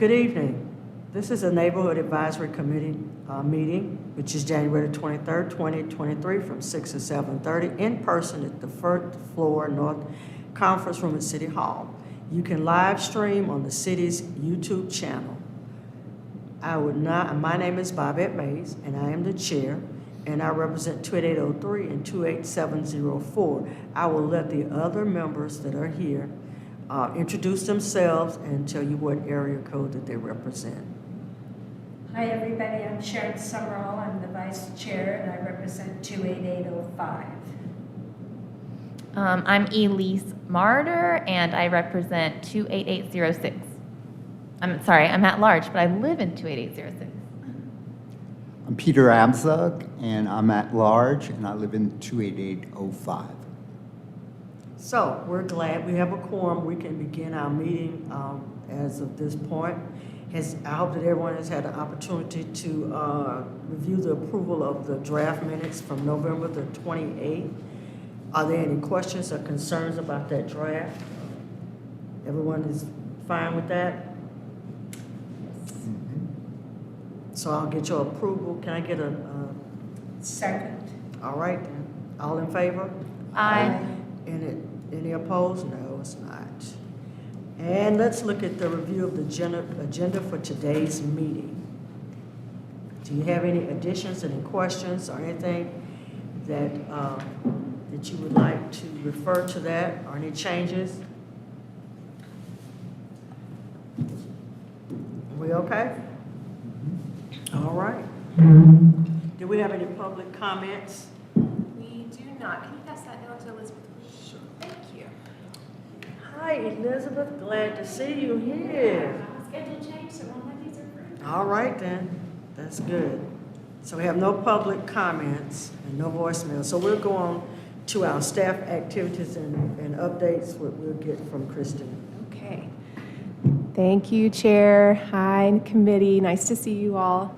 Good evening. This is a Neighborhood Advisory Committee meeting, which is January 23rd, 2023, from 6 to 7:30 in person at the first floor North Conference Room at City Hall. You can live stream on the city's YouTube channel. My name is Bobette Mays, and I am the chair, and I represent 28803 and 28704. I will let the other members that are here introduce themselves and tell you what area code that they represent. Hi everybody, I'm Sharon Summerall. I'm the vice chair and I represent 28805. I'm Elise Marder and I represent 28806. I'm sorry, I'm at large, but I live in 28806. I'm Peter Abzug, and I'm at large, and I live in 28805. So we're glad we have a quorum. We can begin our meeting as of this point. I hope that everyone has had an opportunity to review the approval of the draft minutes from November the 28th. Are there any questions or concerns about that draft? Everyone is fine with that? So I'll get your approval. Can I get a Second. all right then. All in favor? Aye. Any opposed? No, it's not. And let's look at the review of the agenda for today's meeting. Do you have any additions, any questions, or anything that that you would like to refer to that, or any changes? We okay? All right. Do we have any public comments? We do not. Can you pass that down to Elizabeth? Sure. Thank you. Hi, Elizabeth. Glad to see you here. Schedule change, so all my days are free. All right, then. That's good. So we have no public comments and no voicemail. So we'll go on to our staff activities and updates, what we'll get from Kristen. Okay. Thank you, Chair. Hi, committee. Nice to see you all.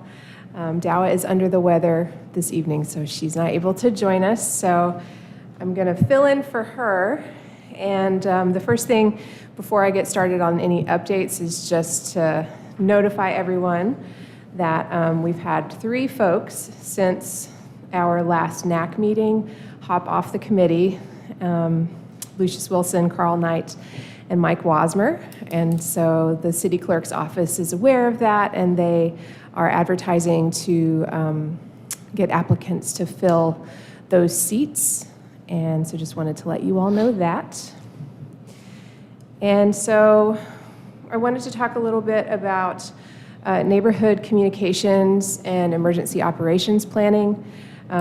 Dawa is under the weather this evening, so she's not able to join us. So I'm going to fill in for her. And the first thing before I get started on any updates is just to notify everyone that we've had 3 folks since our last NAC meeting hop off the committee, Lucius Wilson, Carl Knight, and Mike Wasmer. And so the city clerk's office is aware of that, and they are advertising to get applicants to fill those seats. And so just wanted to let you all know that. And so I wanted to talk a little bit about neighborhood communications and emergency operations planning.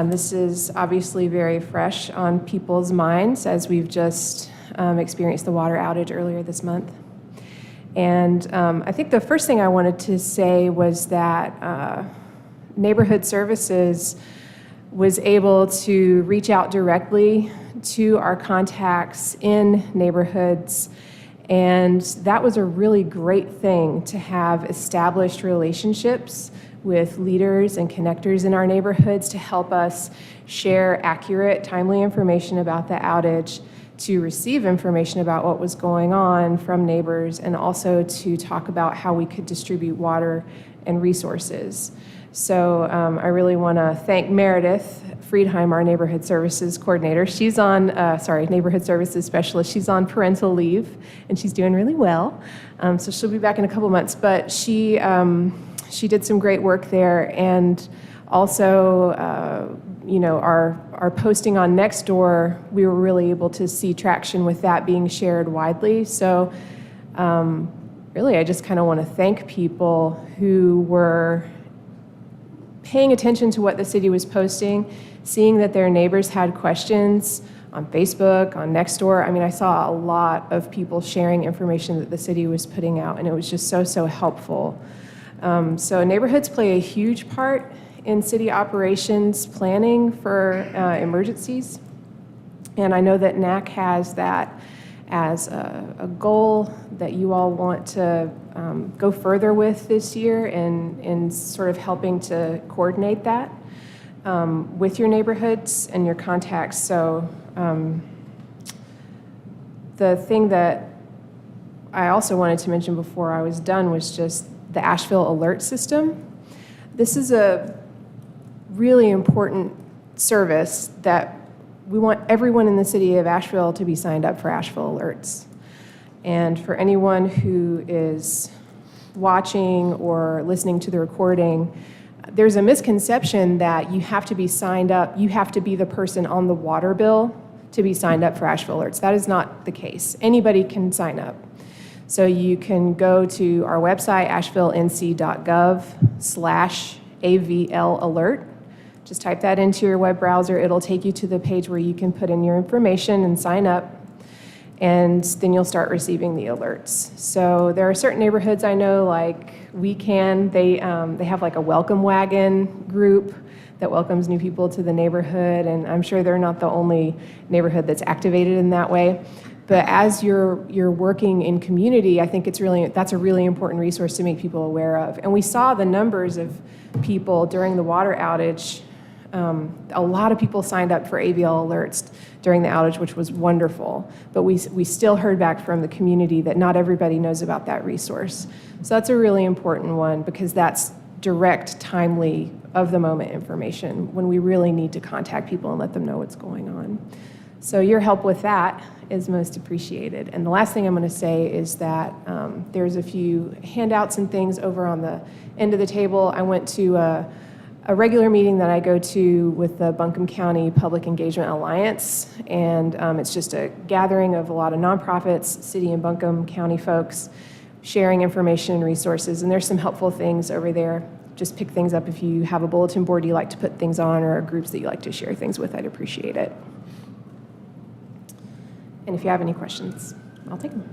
This is obviously very fresh on people's minds as we've just experienced the water outage earlier this month. And I think the first thing I wanted to say was that Neighborhood Services was able to reach out directly to our contacts in neighborhoods, and that was a really great thing to have established relationships with leaders and connectors in our neighborhoods to help us share accurate, timely information about the outage, to receive information about what was going on from neighbors, and also to talk about how we could distribute water and resources. So I really want to thank Meredith Friedheim, our neighborhood services coordinator. She's on, neighborhood services specialist. She's on parental leave, and she's doing really well. So she'll be back in a couple months, but she did some great work there, and also, our posting on Nextdoor, we were really able to see traction with that being shared widely. So really, I just kind of want to thank people who were paying attention to what the city was posting, seeing that their neighbors had questions on Facebook, on Nextdoor. I mean, I saw a lot of people sharing information that the city was putting out, and it was just so helpful. So neighborhoods play a huge part in city operations planning for emergencies. And I know that NAC has that as a goal that you all want to go further with this year in sort of helping to coordinate that with your neighborhoods and your contacts. So the thing that I also wanted to mention before I was done was just the Asheville Alert System. This is a really important service that we want everyone in the city of Asheville to be signed up for Asheville Alerts. And for anyone who is watching or listening to the recording, there's a misconception that you have to be signed up, you have to be the person on the water bill to be signed up for Asheville Alerts. That is not the case. Anybody can sign up. So you can go to our website, ashevillennc.gov/AVL alert. Just type that into your web browser. It'll take you to the page where you can put in your information and sign up, and then you'll start receiving the alerts. So there are certain neighborhoods I know, like Wecan, they have like a welcome wagon group that welcomes new people to the neighborhood, and I'm sure they're not the only neighborhood that's activated in that way. But as you're working in community, I think that's a really important resource to make people aware of. And we saw the numbers of people during the water outage. A lot of people signed up for AVL alerts during the outage, which was wonderful. But we still heard back from the community that not everybody knows about that resource. So that's a really important one because that's direct, timely, of-the-moment information when we really need to contact people and let them know what's going on. So your help with that is most appreciated. And the last thing I'm going to say is that there's a few handouts and things over on the end of the table. I went to a regular meeting that I go to with the Buncombe County Public Engagement Alliance, and it's just a gathering of a lot of nonprofits, city and Buncombe County folks, sharing information and resources, and there's some helpful things over there. Just pick things up if you have a bulletin board you like to put things on or groups that you like to share things with. I'd appreciate it. And if you have any questions, I'll take them.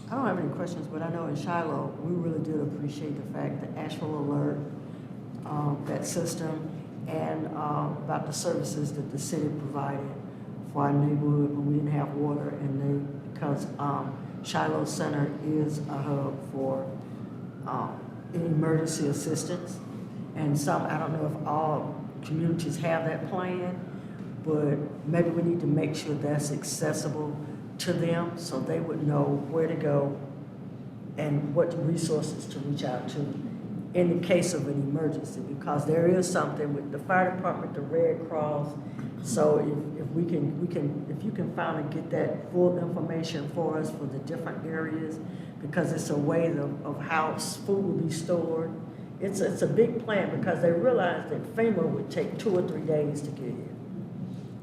I don't have any questions, but I know in Shiloh, we really did appreciate the fact that Asheville Alert, that system, and about the services that the city provided for our neighborhood when we didn't have water, and because Shiloh Center is a hub for emergency assistance, and I don't know if all communities have that plan, but maybe we need to make sure that's accessible to them so they would know where to go and what resources to reach out to in the case of an emergency, because there is something with the fire department, the Red Cross. So if you can finally get that full information for us for the different areas, because it's a way of how food will be stored. It's a big plan because they realized that FEMA would take 2 or 3 days to get here.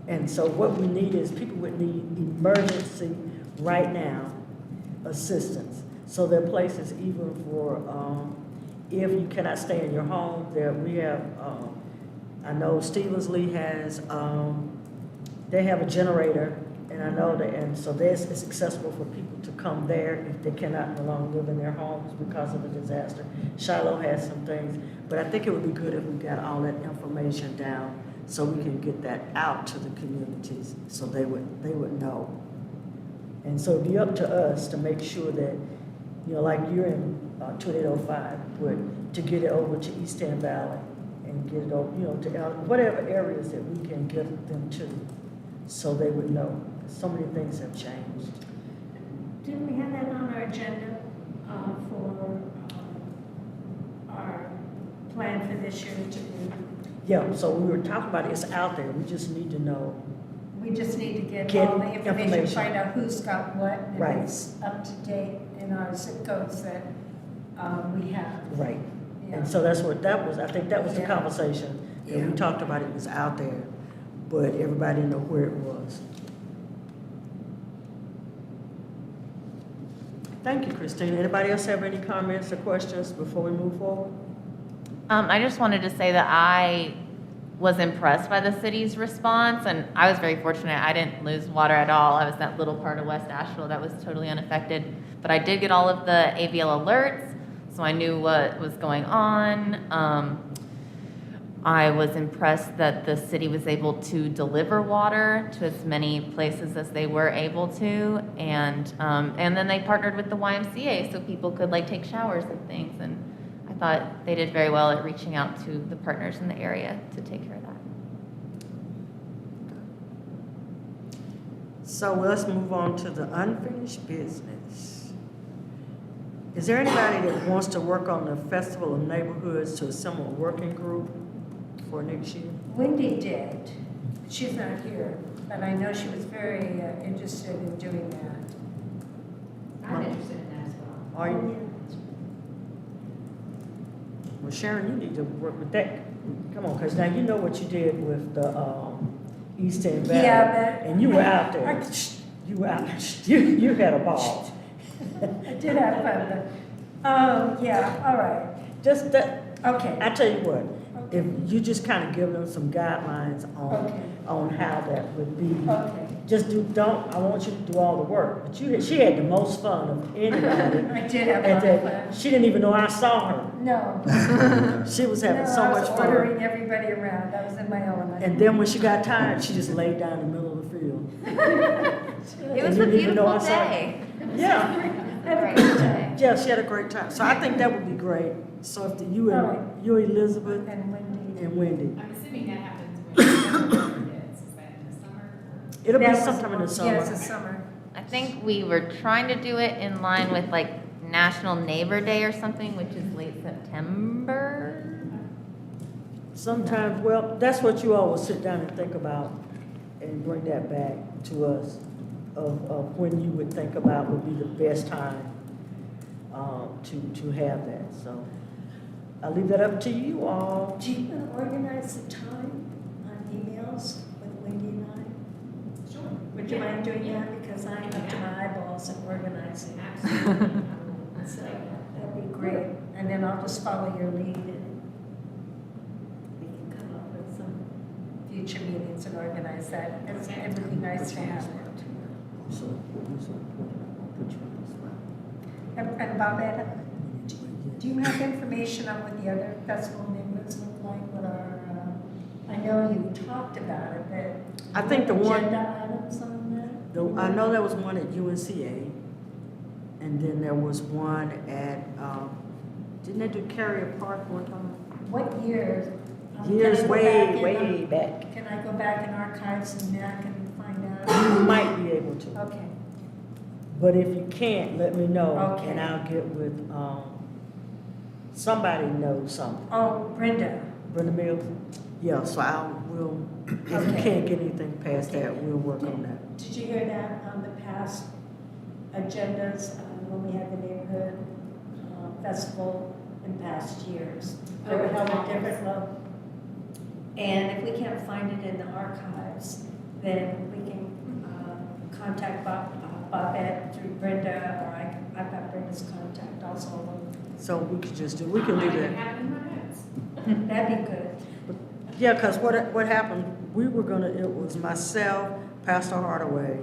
And so what we need is people would need emergency right now assistance. So there are places even for if you cannot stay in your home, there we have, I know Stevensley has, they have a generator, and I know that, and so it's accessible for people to come there if they cannot no longer live in their homes because of a disaster. Shiloh has some things, but I think it would be good if we got all that information down so we can get that out to the communities so they would know. And so it'd be up to us to make sure that, like you're in 2805, but to get it over to East End Valley and get it over, to whatever areas that we can get them to so they would know. So many things have changed. Didn't we have that on our agenda for our plan for this year to do? Yeah, so we were talking about it. It's out there. We just need to know. We just need to get Get all the information, information. find out who's got what, and Right. it's up to date in our zip codes that we have. Right. Yeah. And so that's what that was. I think that was the Yeah. conversation. And we Yeah. talked about it was out there, but everybody didn't know where it was. Thank you, Christine. Anybody else have any comments or questions before we move forward? I just wanted to say that I was impressed by the city's response, and I was very fortunate. I didn't lose water at all. I was in that little part of West Asheville that was totally unaffected. But I did get all of the AVL alerts, so I knew what was going on. I was impressed that the city was able to deliver water to as many places as they were able to, and then they partnered with the YMCA so people could take showers and things. And I thought they did very well at reaching out to the partners in the area to take care of that. So let's move on to the unfinished business. Is there anybody that wants to work on the Festival of Neighborhoods to assemble a working group for next year? Wendy did. She's not here, but I know she was very interested in doing that. I'm interested in that as well. Are you? Well, Sharon, you need to work with that. Come on, because now you know what you did with the East End Valley. Yeah, but. And you were out there. You were out. You had a ball. I did have fun, but, yeah, all right. Just that, Okay. I tell you what, Okay. if you just kind of give them some guidelines Okay. on how that would be. Okay. Just I want you to do all the work, but she had the most fun of anybody. I did have at fun. that. She didn't even know I saw her. No. She was having so I much was fun. ordering everybody around. I was in my element. And then when she got tired, she just laid down in the middle of the field. It was And a you didn't even know beautiful I saw her. day. Yeah, Great day. yeah, she had a great time. So I think that would be great. So if you All right. and you, Elizabeth, And Wendy. and Wendy. I'm assuming that happens when it's, is that in the summer? Or- It'll be That was- sometime in the summer. Yes, the summer. I think we were trying to do it in line with like National Neighbor Day or something, which is late September. Sometimes, well, that's what you all will sit down and think about and bring that back to us of when you would think about would be the best time to have that. So I'll leave that up to you all. Do you want to organize the time on emails with Wendy and I? Sure. Would you mind doing that? Because I'm up to my eyeballs in organizing. Absolutely. So that'd be great. And then I'll just follow your lead and we can come up with some future meetings and organize that. It would be nice to have it. So, put you on the spot. And Bobette, do you have information on what the other festival neighborhoods look like? What are, I know you talked about it, but. I think the one- Agenda items on that? I know there was one at UNCA, and then there was one at, didn't they do Carrier Park one time? What years? Years Can I go back in- way back. Can I go back in archives and back and find You out? might be able to. Okay, But if you can't, let me know, Okay. and I'll get with, somebody knows something. oh, Brenda, Brenda Mills? Yeah, so if you Okay. can't get anything past that, we'll work on that. did you hear that on the past agendas, when we had the neighborhood festival in past years? They were held at different levels. And if we can't find it in the archives, then we can contact Bobette through Brenda, or I've got Brenda's contact also. So we can do I can that. have it in my notes. That'd be good. Yeah, because what happened, it was myself, Pastor Hardaway,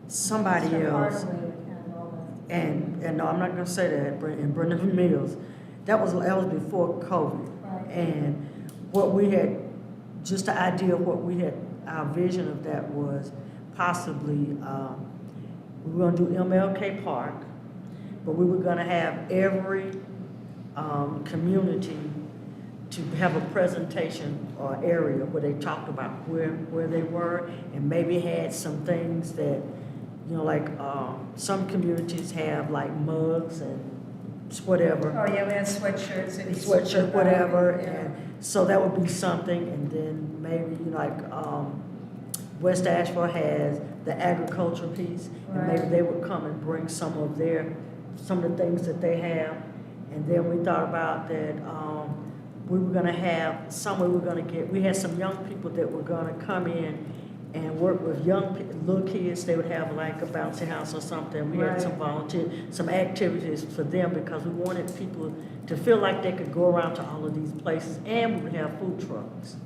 somebody Mr. else, Hardaway would handle and no, I'm not gonna say that, and Brenda Mills. That was before COVID. Right. And what we had, just the idea of what we had, our vision of that was possibly, we were gonna do MLK Park, but we were gonna have every community to have a presentation or area where they talked about where they were, and maybe had some things that, like, some communities have like mugs and whatever. Oh, yeah, we had sweatshirts and. Sweatshirt, whatever, Yeah. and so that would be something, and then maybe, West Asheville has the agriculture piece, and maybe Right. they would come and bring some of the things that they have, and then we thought about that, we were gonna have, we had some young people that were gonna come in and work with little kids. They would have like a bouncy house or something. We had some some activities for them, because we wanted people to feel like they could go around to all of these places, and we would have food trucks.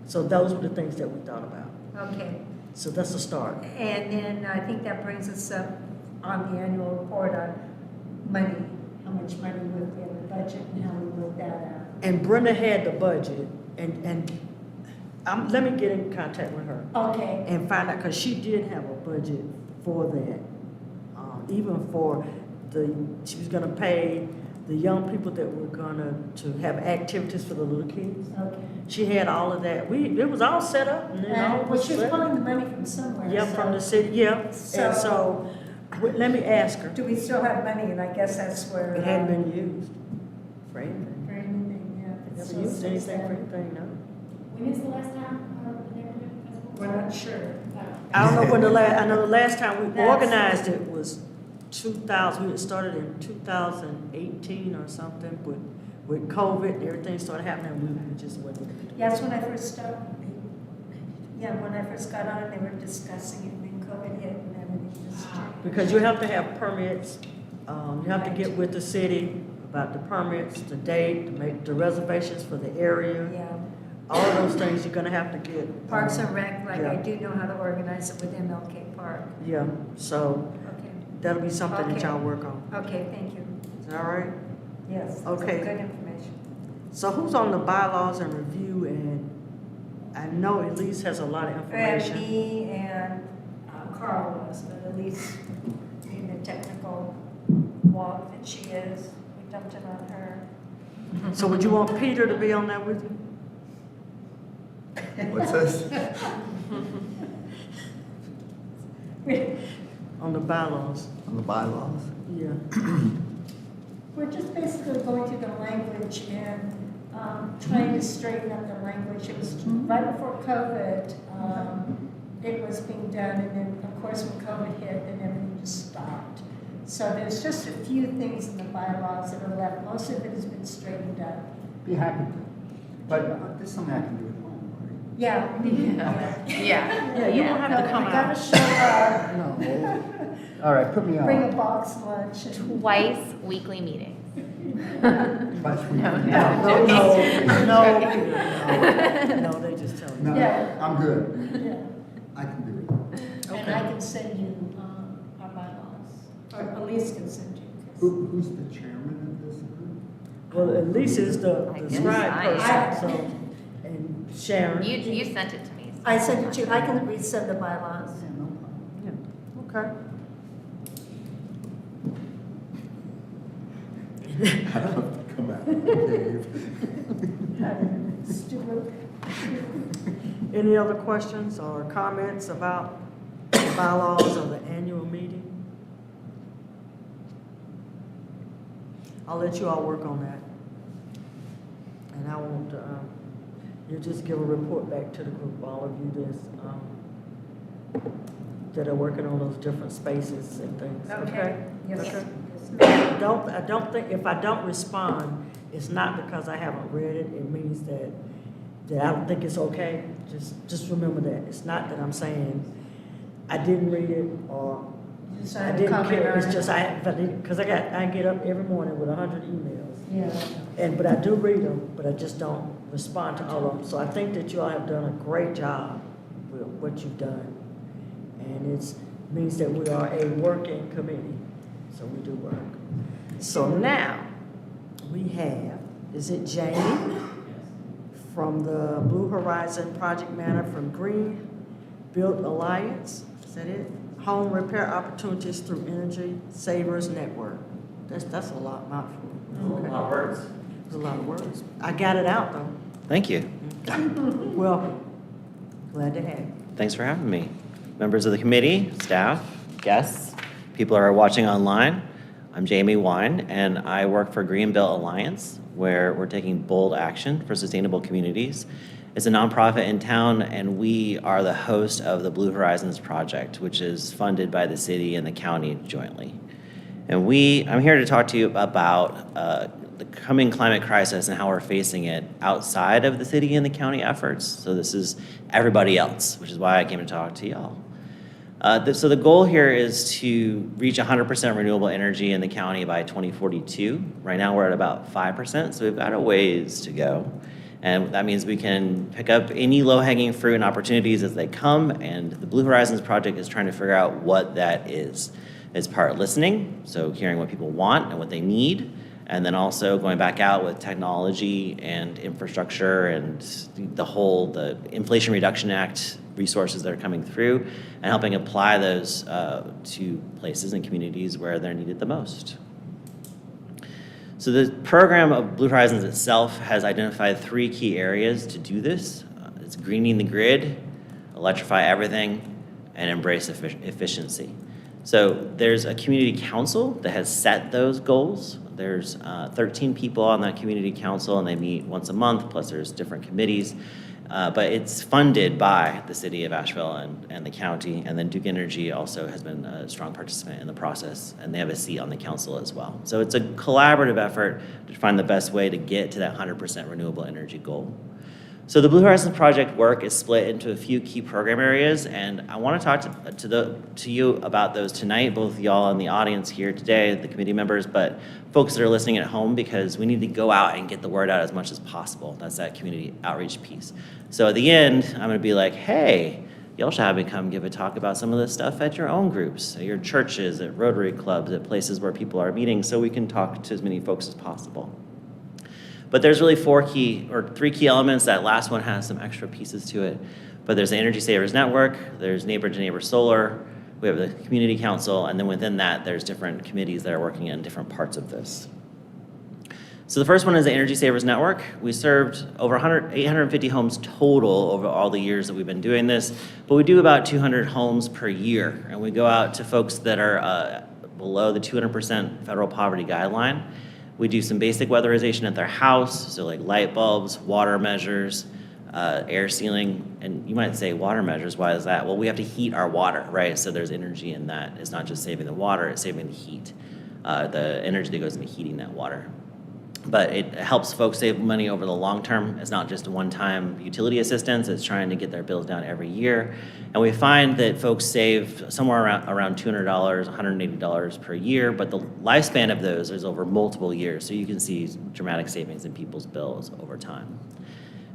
So those were the things that we thought about. Okay, So that's a start. and then I think that brings us up on the annual report on money, how much money would be in the budget and how we work that out. And Brenda had the budget, and let me get in contact with her Okay, and find out, because she did have a budget for that. Even for she was gonna pay the young people that were to have activities for the little kids. okay. She had all of that. It was all set up, and then all of Well, a she's sudden- pulling the money from somewhere. Yeah, from the city, yeah. And So- so Let me ask her. Do we still have money? And I guess that's where. It hadn't been used for anything. For anything, yeah. if it's Never used still anything for sitting. anything, no. When is the last time the neighborhood festival? We're not sure. I don't know when I know the last time we That's- organized it was 2000, we had started in 2018 or something, but with COVID and everything started happening, we just went. Yes, when I first started, when I first got on, they were discussing it, and then COVID hit and everything just changed. Because you have to have permits, you have to get with the city about the permits, the date, to make the reservations for the area. Yeah. All of those things you're gonna have to get. Parks and Rec, like I Yeah. do know how to organize it with MLK Park. Yeah, so Okay, that'll be something that Okay. y'all work on. okay, thank you. Is that all right? Yes. that's Okay. Good information. So who's on the bylaws and review, and I know Elise has a lot of And information. me and Carl was, but at least in the technical walk that she is, we dumped it on her. So would you want Peter to be on that with you? What's this? On the bylaws? On the bylaws? Yeah. We're just basically going through the language and trying to straighten up the language. It was right before COVID, it was being done, and then, of course, when COVID hit, then everything just stopped. So there's just a few things in the bylaws that are left. Most of it has been straightened up. Be happy to. But this is something I can do at home, right? Yeah. Yeah. Yeah, you don't have to come You gotta out. show up, No. All right, put me bring on. a box lunch. and- Twice weekly meetings. But we- No, No, they just tell you. No, Yeah. I'm good. Yeah. I can do it. And I can send you our bylaws, or Elise can send you. Who's the chairman of this group? Well, Elise is the I the guess scribe I person, so, and Sharon. You sent it to me. so- I sent it to you, I can resend the bylaws. Yeah, no problem. Okay. I don't have to come out of the cave. Stupid. Any other questions or comments about the bylaws or the annual meeting? I'll let you all work on that. And I won't, you just give a report back to the group, all of you that are working on those different spaces and things, okay? Yes. Okay. Yes. I don't think, if I don't respond, it's not because I haven't read it, it means that I don't think it's okay. Just remember that. It's not that I'm saying I didn't read it or Just I had a didn't comment care. on It's it. just because I get up every morning with 100 emails. Yeah. But I do read them, but I just don't respond to all of them. So I think that you all have done a great job with what you've done. And it means that we are a working committee, so we do work. So now, we have, is it Jamie? From the Blue Horizon Project Manager from Green Built Alliance, is that it? Home repair opportunities through Energy Savers Network. That's a lot, mouthful. Okay. A lot of words. There's a lot of words. I got it out though. Thank you. Welcome. Glad to have you. Thanks for having me. Members of the committee, staff, guests, people who are watching online. I'm Jamie Wine, and I work for Greenbelt Alliance, where we're taking bold action for sustainable communities. It's a nonprofit in town, and we are the host of the Blue Horizons Project, which is funded by the city and the county jointly. And I'm here to talk to you about the coming climate crisis and how we're facing it outside of the city and the county efforts. So this is everybody else, which is why I came to talk to y'all. So the goal here is to reach 100% renewable energy in the county by 2042. Right now we're at about 5%, so we've got a ways to go. And that means we can pick up any low-hanging fruit and opportunities as they come, and the Blue Horizons Project is trying to figure out what that is. It's part listening, so hearing what people want and what they need, and then also going back out with technology and infrastructure and the Inflation Reduction Act resources that are coming through, and helping apply those to places and communities where they're needed the most. So the program of Blue Horizons itself has identified 3 key areas to do this. It's greening the grid, electrify everything, and embrace efficiency. So there's a community council that has set those goals. There's 13 people on that community council, and they meet once a month, plus there's different committees. But it's funded by the city of Asheville and the county, and then Duke Energy also has been a strong participant in the process, and they have a seat on the council as well. So it's a collaborative effort to find the best way to get to that 100% renewable energy goal. So the Blue Horizons Project work is split into a few key program areas, and I want to talk to you about those tonight, both y'all in the audience here today, the committee members, but folks that are listening at home, because we need to go out and get the word out as much as possible. That's that community outreach piece. So at the end, I'm going to be like, hey, y'all should have me come give a talk about some of this stuff at your own groups, at your churches, at Rotary clubs, at places where people are meeting, so we can talk to as many folks as possible. But there's really three key elements. That last one has some extra pieces to it. But there's the Energy Savers Network, there's Neighbor to Neighbor Solar, we have the Community Council, and then within that, there's different committees that are working in different parts of this. So the first one is the Energy Savers Network. We served over 850 homes total over all the years that we've been doing this, but we do about 200 homes per year, and we go out to folks that are below the 200% federal poverty guideline. We do some basic weatherization at their house, so like light bulbs, water measures, air sealing, and you might say water measures, why is that? Well, we have to heat our water, right? So there's energy in that. It's not just saving the water, it's saving the heat, the energy that goes into heating that water. But it helps folks save money over the long term. It's not just a one-time utility assistance, it's trying to get their bills down every year. And we find that folks save somewhere around $200, $180 per year, but the lifespan of those is over multiple years, so you can see dramatic savings in people's bills over time.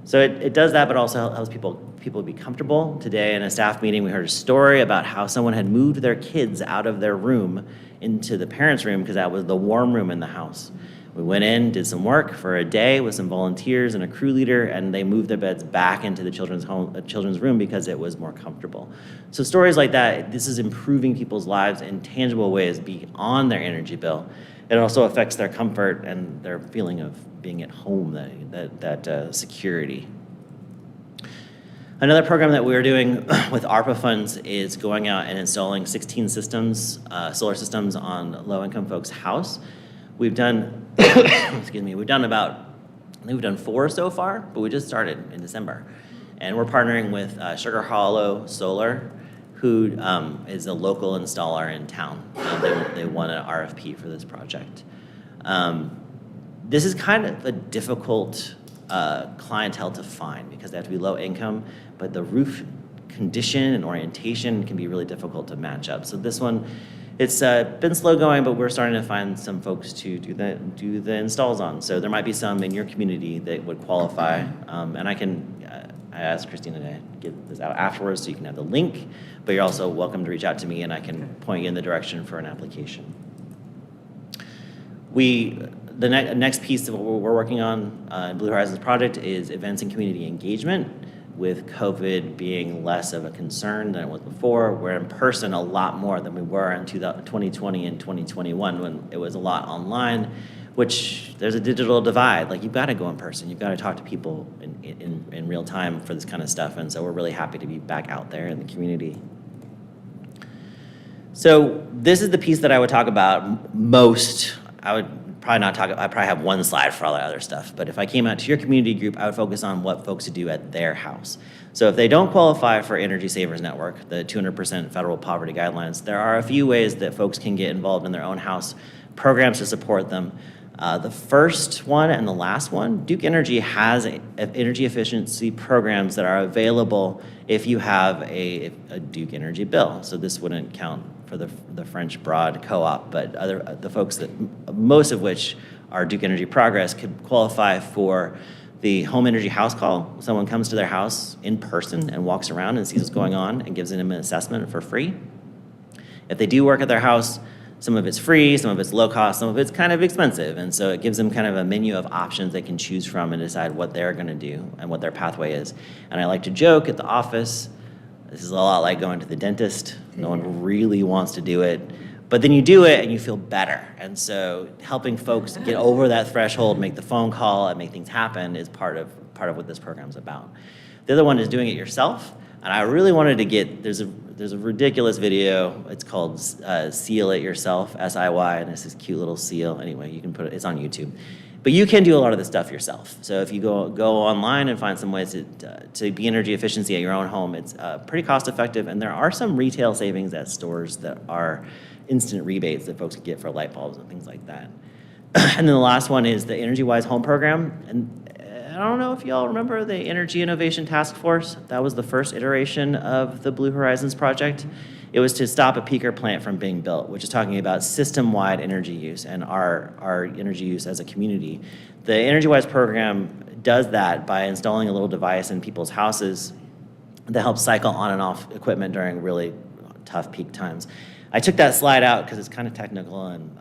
So it does that, but also helps people be comfortable. Today in a staff meeting, we heard a story about how someone had moved their kids out of their room into the parents' room because that was the warm room in the house. We went in, did some work for a day with some volunteers and a crew leader, and they moved their beds back into the children's room because it was more comfortable. So stories like that, this is improving people's lives in tangible ways beyond their energy bill. It also affects their comfort and their feeling of being at home, that security. Another program that we're doing with ARPA funds is going out and installing 16 systems, solar systems on low-income folks' house. We've done, we've done 4 so far, but we just started in December. And we're partnering with Sugar Hollow Solar, who is a local installer in town. They won an RFP for this project. This is kind of a difficult clientele to find because they have to be low income, but the roof condition and orientation can be really difficult to match up. So this one, it's been slow going, but we're starting to find some folks to do the installs on. So there might be some in your community that would qualify, and I asked Christina to get this out afterwards so you can have the link, but you're also welcome to reach out to me and I can point you in the direction for an application. The next piece of what we're working on in Blue Horizons Project is events and community engagement. With COVID being less of a concern than it was before, we're in person a lot more than we were in 2020 and 2021 when it was a lot online, which there's a digital divide. Like, you've got to go in person. You've got to talk to people in real time for this kind of stuff. And so we're really happy to be back out there in the community. So this is the piece that I would talk about most. I probably have one slide for all the other stuff, but if I came out to your community group, I would focus on what folks do at their house. So if they don't qualify for Energy Savers Network, the 200% federal poverty guidelines, there are a few ways that folks can get involved in their own house, programs to support them. The first one and the last one, Duke Energy has energy efficiency programs that are available if you have a Duke Energy bill. So this wouldn't count for the French Broad Co-op, but the folks that, most of which are Duke Energy Progress, could qualify for the home energy house call. Someone comes to their house in person and walks around and sees what's going on and gives them an assessment for free. If they do work at their house, some of it's free, some of it's low cost, some of it's kind of expensive. And so it gives them kind of a menu of options they can choose from and decide what they're gonna do and what their pathway is. And I like to joke at the office, this is a lot like going to the dentist. No one really wants to do it, but then you do it and you feel better. And so helping folks get over that threshold, make the phone call and make things happen is part of what this program's about. The other one is doing it yourself. And I really wanted to get, there's a ridiculous video. It's called Seal It Yourself, S-I-Y, and it's this cute little seal. Anyway, you can put it, it's on YouTube. But you can do a lot of this stuff yourself. So if you go online and find some ways to be energy efficiency at your own home, it's pretty cost effective. And there are some retail savings at stores that are instant rebates that folks can get for light bulbs and things like that. And then the last one is the Energy Wise Home Program. And I don't know if y'all remember the Energy Innovation Task Force. That was the first iteration of the Blue Horizons project. It was to stop a peaker plant from being built, which is talking about system-wide energy use and our energy use as a community. The Energy Wise program does that by installing a little device in people's houses that helps cycle on and off equipment during really tough peak times. I took that slide out because it's kind of technical, and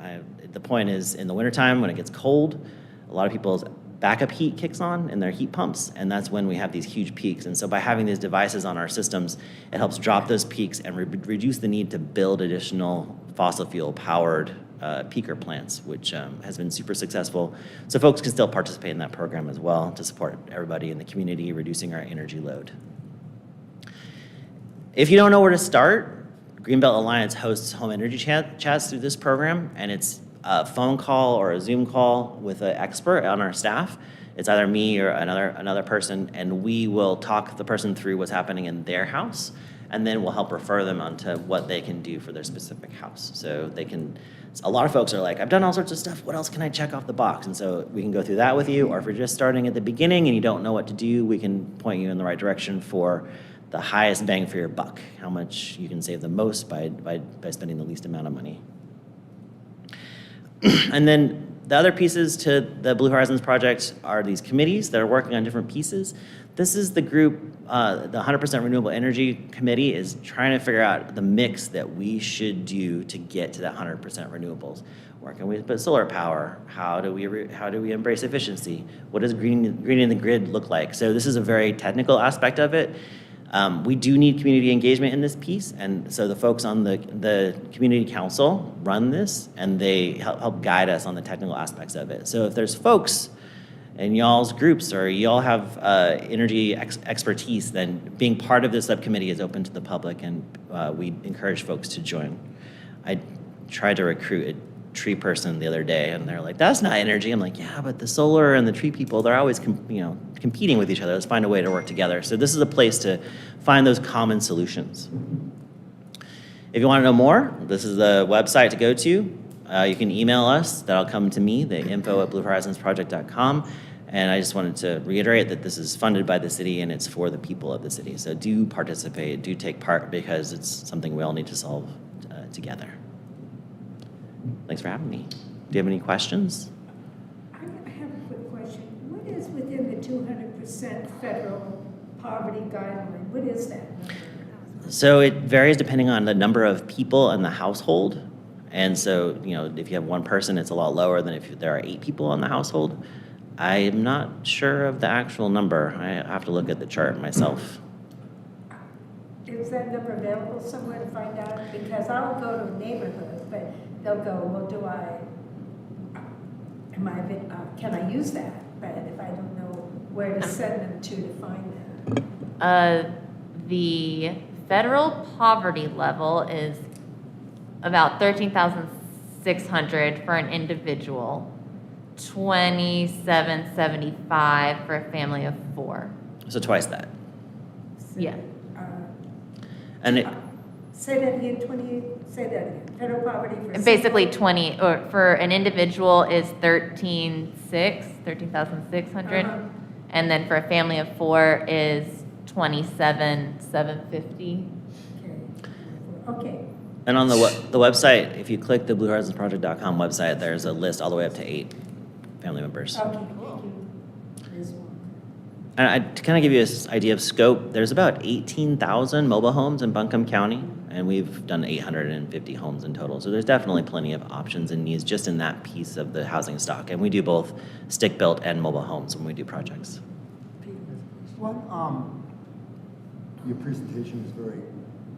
the point is in the wintertime when it gets cold, a lot of people's backup heat kicks on in their heat pumps, and that's when we have these huge peaks. And so by having these devices on our systems, it helps drop those peaks and reduce the need to build additional fossil fuel powered peaker plants, which has been super successful. So folks can still participate in that program as well to support everybody in the community, reducing our energy load. If you don't know where to start, Greenbelt Alliance hosts home energy chats through this program, and it's a phone call or a Zoom call with an expert on our staff. It's either me or another person, and we will talk the person through what's happening in their house, and then we'll help refer them onto what they can do for their specific house. So they can, a lot of folks are like, I've done all sorts of stuff, what else can I check off the box? And so we can go through that with you, or if you're just starting at the beginning and you don't know what to do, we can point you in the right direction for the highest bang for your buck, how much you can save the most by spending the least amount of money. And then the other pieces to the Blue Horizons project are these committees that are working on different pieces. This is the group, the 100% Renewable Energy Committee is trying to figure out the mix that we should do to get to that 100% renewables. Where can we put solar power? How do we embrace efficiency? What does greening the grid look like? So this is a very technical aspect of it. We do need community engagement in this piece, and so the folks on the community council run this, and they help guide us on the technical aspects of it. So if there's folks in y'all's groups or y'all have energy expertise, then being part of this subcommittee is open to the public, and we encourage folks to join. I tried to recruit a tree person the other day, and they're like, that's not energy. I'm like, yeah, but the solar and the tree people, they're always competing with each other. Let's find a way to work together. So this is a place to find those common solutions. If you want to know more, this is the website to go to. You can email us. That'll come to me, the info@bluehorizonsproject.com. And I just wanted to reiterate that this is funded by the city and it's for the people of the city. So do participate, do take part, because it's something we all need to solve together. Thanks for having me. Do you have any questions? I have a quick question. What is within the 200% federal poverty guideline? What is that number? So it varies depending on the number of people in the household. And so, if you have one person, it's a lot lower than if there are 8 people in the household. I'm not sure of the actual number. I have to look at the chart myself. Is that number available somewhere to find out? Because I'll go to a neighborhood, but they'll go, well, can I use that? But if I don't know where to send them to find that. The federal poverty level is about 13,600 for an individual, 2,775 for a family of 4. So twice that. Yeah. And it, Say that again, say that again. Federal poverty for. Basically 20, or for an individual is 13,600. And then for a family of 4 is 27,750. Okay. and on the website, if you click the bluehorizonsproject.com website, there's a list all the way up to 8 family members. Okay, thank you. Ms. Walker. And to kind of give you an idea of scope, there's about 18,000 mobile homes in Buncombe County, and we've done 850 homes in total. So there's definitely plenty of options and needs just in that piece of the housing stock. And we do both stick-built and mobile homes when we do projects. Your presentation is very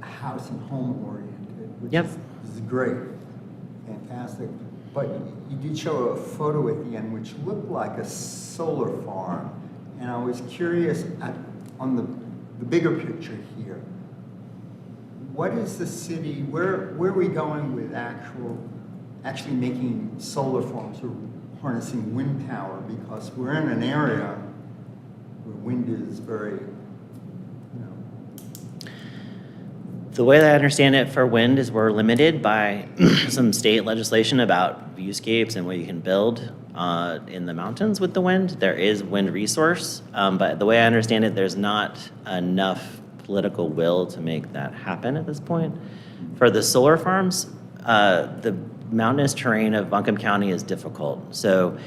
house and home oriented, which Yep. is great, fantastic. But you did show a photo at the end which looked like a solar farm, and I was curious on the the bigger picture here. What is the city, where are we going with actually making solar farms or harnessing wind power? Because we're in an area where wind is very, The way that I understand it for wind is we're limited by some state legislation about viewscapes and what you can build in the mountains with the wind. There is wind resource, but the way I understand it, there's not enough political will to make that happen at this point. For the solar farms, the mountainous terrain of Buncombe County is difficult. So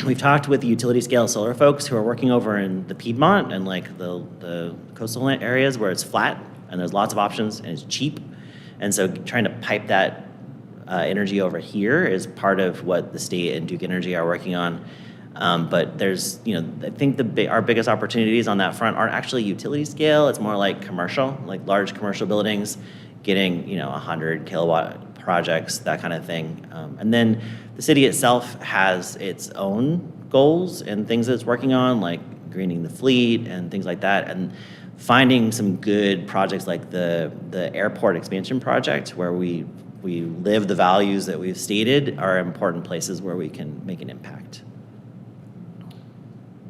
we've talked with the utility scale solar folks who are working over in the Piedmont and like the coastal areas where it's flat and there's lots of options and it's cheap. And so trying to pipe that energy over here is part of what the state and Duke Energy are working on. But there's, I think our biggest opportunities on that front aren't actually utility scale. It's more like commercial, like large commercial buildings, getting, 100 kilowatt projects, that kind of thing. And then the city itself has its own goals and things that it's working on, like greening the fleet and things like that. And finding some good projects like the airport expansion project where we live the values that we've stated are important places where we can make an impact.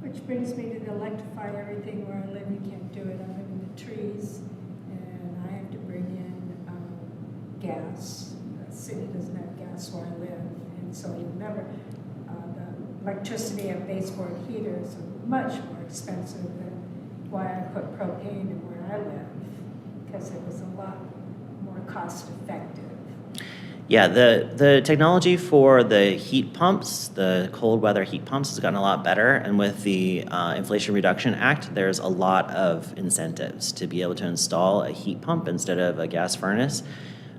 Which brings me to the electrify everything where I live. You can't do it. I live in the trees, and I have to bring in gas. The city doesn't have gas where I live, and so you remember the electricity of baseboard heaters are much more expensive than why I put propane in where I live, because it was a lot more cost effective. Yeah, the technology for the heat pumps, the cold weather heat pumps, has gotten a lot better. And with the Inflation Reduction Act, there's a lot of incentives to be able to install a heat pump instead of a gas furnace.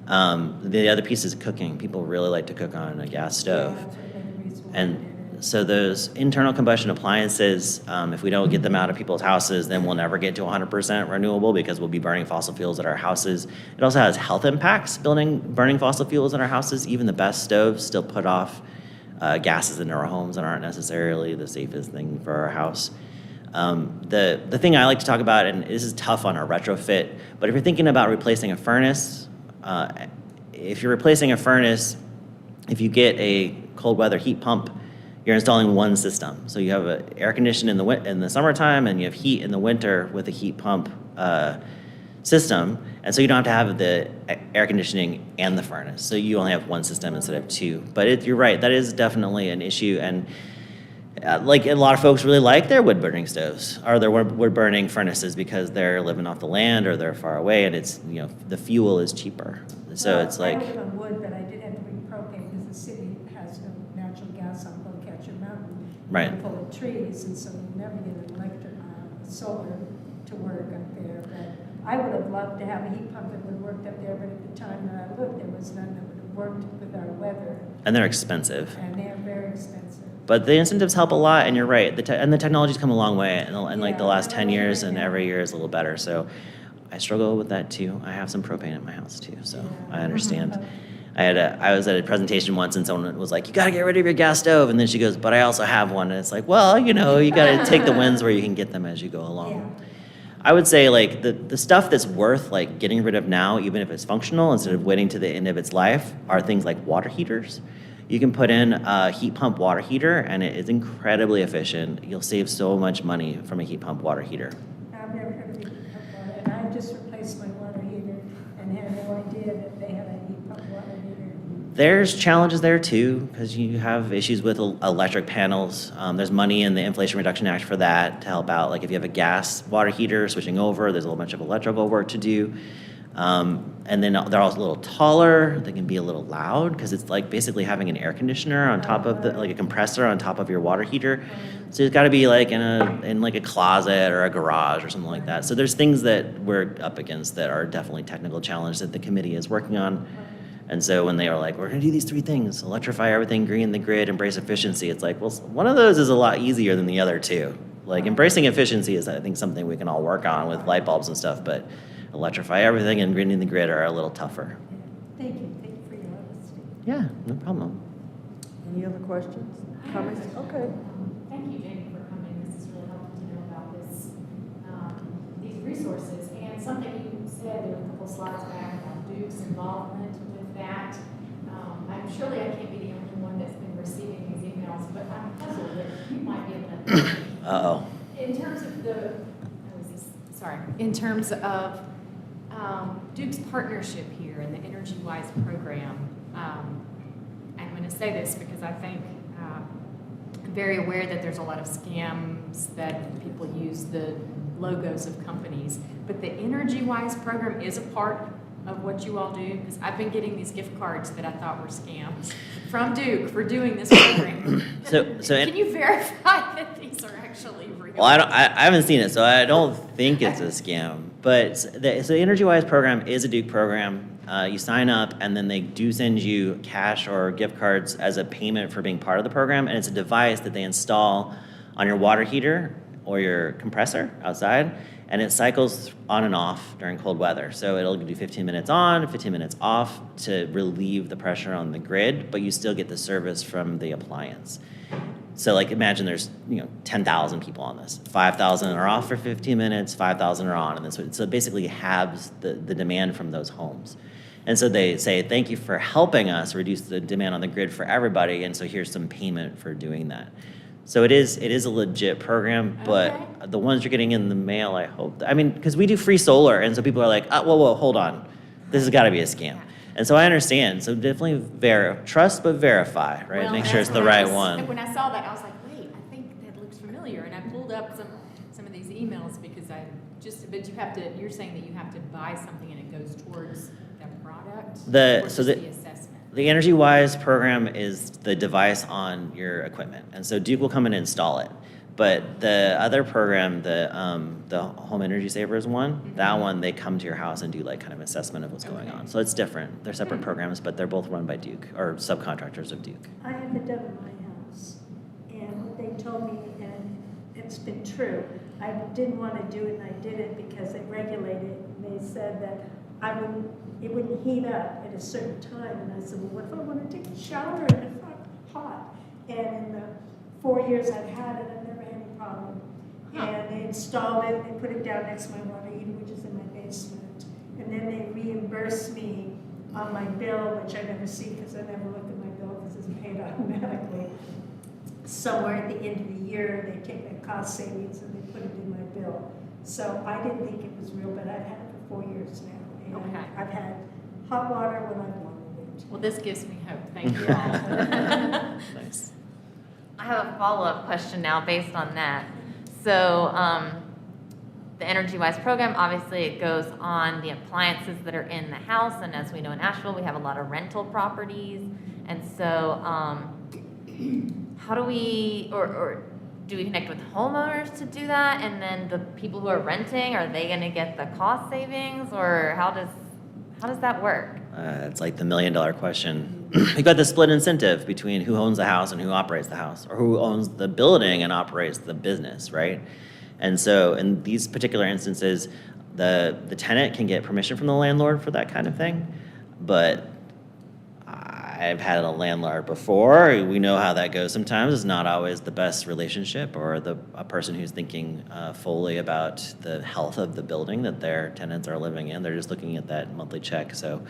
The other piece is cooking. People really like to cook on a gas stove. Yeah, that's another reason why I And did it. so those internal combustion appliances, if we don't get them out of people's houses, then we'll never get to 100% renewable because we'll be burning fossil fuels at our houses. It also has health impacts, burning fossil fuels in our houses. Even the best stoves still put off gases into our homes and aren't necessarily the safest thing for our house. The thing I like to talk about, and this is tough on our retrofit, but if you're thinking about replacing a furnace, if you're replacing a furnace, if you get a cold weather heat pump, you're installing one system. So you have an air conditioning in the summertime, and you have heat in the winter with a heat pump system. And so you don't have to have the air conditioning and the furnace. So you only have one system instead of two. But you're right, that is definitely an issue. And like a lot of folks really like their wood burning stoves or their wood burning furnaces because they're living off the land or they're far away, and it's, the fuel is cheaper. So Well, it's like, I live on wood, but I did have to bring propane because the city has no natural gas on Bowcatcher Mountain. Right. We're full of trees, and so you never get an electric, solar to work up there. But I would have loved to have a heat pump that would have worked up there, but at the time that I lived, there was none that would have worked with our weather, and they're expensive. and they are very expensive. But the incentives help a lot, and you're right. And the technology's come a long way in like the Yeah, last 10 years, and yeah. every year is a little better. So I struggle with that too. I have some propane at my house too, so Yeah. I understand. I was at a presentation once, and someone was like, "You got to get rid of your gas stove," and then she goes, "But I also have one." And it's like, well, you got to take the wins where you can get them as you go along. Yeah. I would say like the stuff that's worth like getting rid of now, even if it's functional, instead of waiting to the end of its life, are things like water heaters. You can put in a heat pump water heater, and it is incredibly efficient. You'll save so much money from a heat pump water heater. I've never heard of a heat pump water, and I just replaced my water heater and had no idea that they had a heat pump water heater. There's challenges there too, because you have issues with electric panels. There's money in the Inflation Reduction Act for that to help out. Like if you have a gas water heater switching over, there's a whole bunch of electrical work to do. And then they're also a little taller. They can be a little loud because it's like basically having an air conditioner on top of like a compressor on top of your water heater. So it's got to be like in like a closet or a garage or something like that. So there's things that we're up against that are definitely technical challenges that the committee is working on. And so when they were like, we're going to do these three things, electrify everything, green the grid, embrace efficiency, it's like, well, one of those is a lot easier than the other two. Like embracing efficiency is, I think, something we can all work on with light bulbs and stuff, but electrify everything and greening the grid are a little tougher. Thank you for your honesty. Yeah, no problem. Any other questions, comments? Okay. Thank you, Jamie, for coming. This is really helpful to know about this. These resources. And something you said, there were a couple slides back about Duke's involvement with that. Surely I can't be the only one that's been receiving these emails, but I'm puzzled that you might be able to. Uh-oh. In terms of in terms of Duke's partnership here in the Energy Wise program, I'm going to say this because I think I'm very aware that there's a lot of scams that people use the logos of companies, but the Energy Wise program is a part of what you all do, because I've been getting these gift cards that I thought were scams from Duke for doing this program. Can you verify that these are actually real? Well, I haven't seen it, so I don't think it's a scam. But so the Energy Wise program is a Duke program. You sign up, and then they do send you cash or gift cards as a payment for being part of the program. And it's a device that they install on your water heater or your compressor outside, and it cycles on and off during cold weather. So it'll do 15 minutes on, 15 minutes off to relieve the pressure on the grid, but you still get the service from the appliance. So like imagine there's 10,000 people on this. 5,000 are off for 15 minutes, 5,000 are on, and this so it basically halves the demand from those homes. And so they say, thank you for helping us reduce the demand on the grid for everybody, and so here's some payment for doing that. So it is a legit program, but Okay. the ones you're getting in the mail, I hope, because we do free solar, and so people are like, whoa, hold on. This has got to be a scam. And so I understand. So definitely trust but verify, right? Well, Make sure that's it's the what I right was- one. When I saw that, I was like, wait, I think that looks familiar. And I pulled up some of these emails because but you're saying that you have to buy something and it goes towards that product? Or just the assessment? The Energy Wise program is the device on your equipment, and so Duke will come and install it. But the other program, the Home Energy Savers one, that one they come to your house and do like kind of assessment of what's going on. So it's different. They're separate programs, but they're both run by Duke or subcontractors of Duke. I have it done in my house, and what they told me, and it's been true, I didn't want to do it, and I did it because they regulated it, and they said that it wouldn't heat up at a certain time, and I said, well, what if I want to take a shower and it's not hot? And in the 4 years I've had it, I've never had any problem. And they installed it, they put it down next to my water heater, which is in my basement, and then they reimbursed me on my bill, which I never see because I never look at my bill because it's paid automatically. Somewhere at the end of the year, they take that cost savings and they put it in my bill. So I didn't think it was real, but I've had it for 4 years now. And Okay. I've had hot water when I've wanted it. Well, this gives me hope. Thank you all. Nice. I have a follow-up question now based on that. So the Energy Wise program, obviously it goes on the appliances that are in the house. And as we know in Asheville, we have a lot of rental properties. And so how do we, or do we connect with homeowners to do that? And then the people who are renting, are they going to get the cost savings? Or how does that work? It's like the $1 million question. You've got the split incentive between who owns the house and who operates the house, or who owns the building and operates the business, right? And so in these particular instances, the tenant can get permission from the landlord for that kind of thing, but I've had a landlord before. We know how that goes sometimes. It's not always the best relationship, or a person who's thinking fully about the health of the building that their tenants are living in. They're just looking at that monthly check. So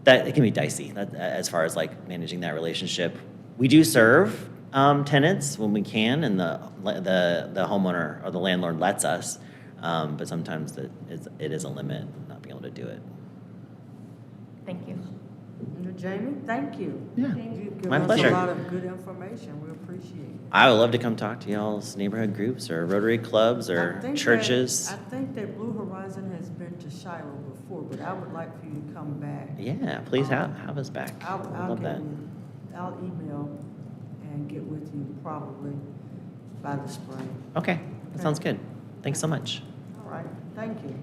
that it can be dicey as far as like managing that relationship. We do serve tenants when we can, and the homeowner or the landlord lets us, but sometimes it is a limit not being able to do it. Thank you. Jamie, thank you. Yeah. You've given My us pleasure. a lot of good information. We appreciate it. I would love to come talk to y'all's neighborhood groups or Rotary clubs I or think churches. I think that Blue Horizon has been to Shiloh before, but I would like for you to come back. Yeah, please have us back. I'll Love that. I'll email and get with you probably by the spring. Okay, that sounds good. Thanks so much. All right, thank you.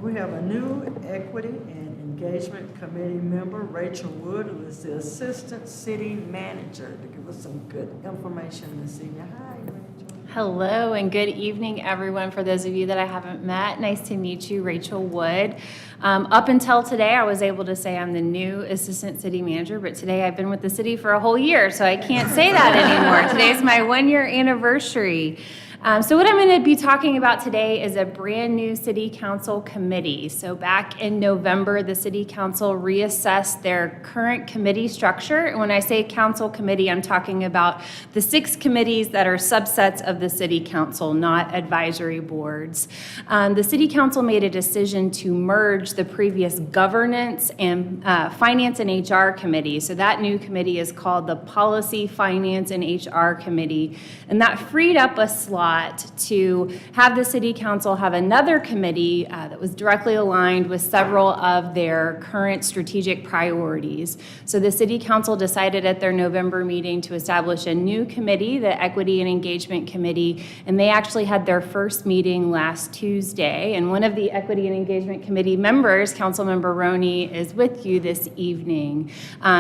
We have a new Equity and Engagement Committee member, Rachel Wood, who is the Assistant City Manager, to give us some good information this evening. Hi, Rachel. Hello and good evening, everyone. For those of you that I haven't met, nice to meet you, Rachel Wood. Up until today, I was able to say I'm the new assistant city manager, but today I've been with the city for a whole year, so I can't say that anymore. Today's my 1-year anniversary. So what I'm going to be talking about today is a brand new city council committee. So back in November, the city council reassessed their current committee structure. And when I say council committee, I'm talking about the 6 committees that are subsets of the city council, not advisory boards. The city council made a decision to merge the previous governance and finance and HR committee. So that new committee is called the Policy, Finance, and HR Committee. And that freed up a slot to have the city council have another committee that was directly aligned with several of their current strategic priorities. So the city council decided at their November meeting to establish a new committee, the Equity and Engagement Committee, and they actually had their first meeting last Tuesday. And one of the Equity and Engagement Committee members, Councilmember Roney, is with you this evening.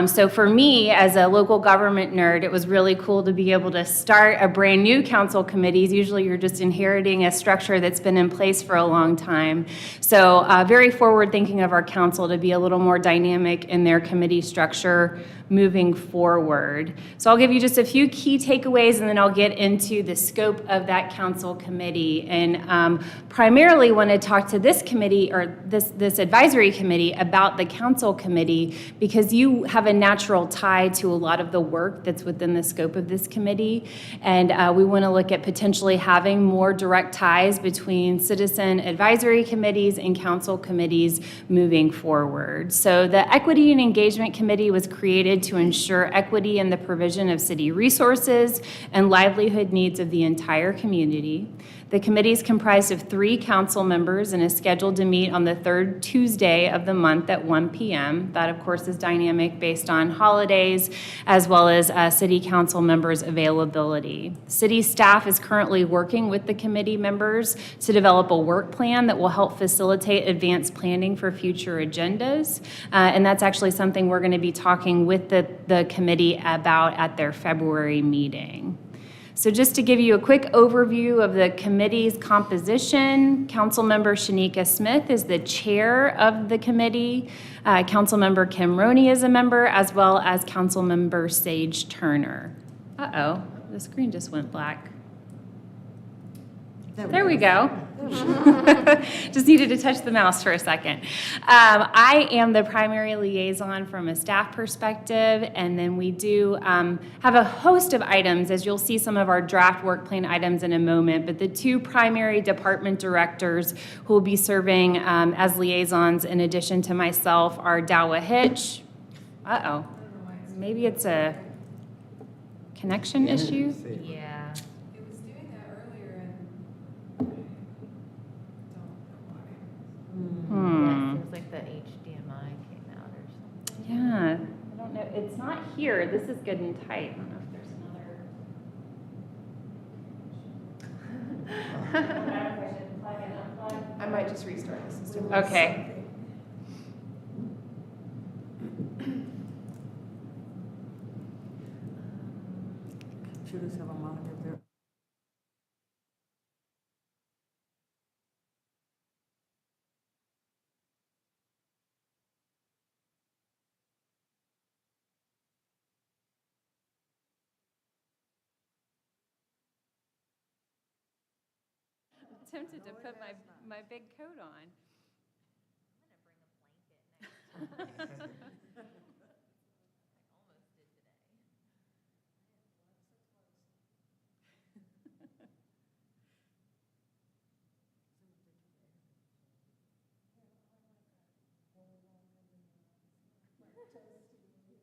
So for me, as a local government nerd, it was really cool to be able to start a brand new council committee. Usually you're just inheriting a structure that's been in place for a long time. So very forward thinking of our council to be a little more dynamic in their committee structure moving forward. So I'll give you just a few key takeaways and then I'll get into the scope of that council committee. And primarily want to talk to this committee or this advisory committee about the council committee because you have a natural tie to a lot of the work that's within the scope of this committee. And we want to look at potentially having more direct ties between citizen advisory committees and council committees moving forward. So the Equity and Engagement Committee was created to ensure equity in the provision of city resources and livelihood needs of the entire community. The committee is comprised of 3 council members and is scheduled to meet on the 3rd Tuesday of the month at 1 p.m. That, of course, is dynamic based on holidays as well as city council members' availability. City staff is currently working with the committee members to develop a work plan that will help facilitate advanced planning for future agendas. And that's actually something we're going to be talking with the committee about at their February meeting. So just to give you a quick overview of the committee's composition, Councilmember Shanika Smith is the chair of the committee. Councilmember Kim Roney is a member, as well as Councilmember Sage Turner. Uh-oh, the screen just went black. There we go. Just needed to touch the mouse for a second. I am the primary liaison from a staff perspective, and then we do have a host of items, as you'll see some of our draft work plan items in a moment, but the 2 primary department directors who will be serving as liaisons in addition to myself are Dawa Hitch. Uh-oh, maybe it's a connection issue? Yeah. It was doing that earlier and don't know why. Yeah, it seems like the HDMI came out or something. Yeah, I don't know. It's not here. This is good and tight. I don't know if there's another. I might just restart the system. Okay. Computers have a monitor there. Tempted to put my big coat on. I'm gonna bring a blanket next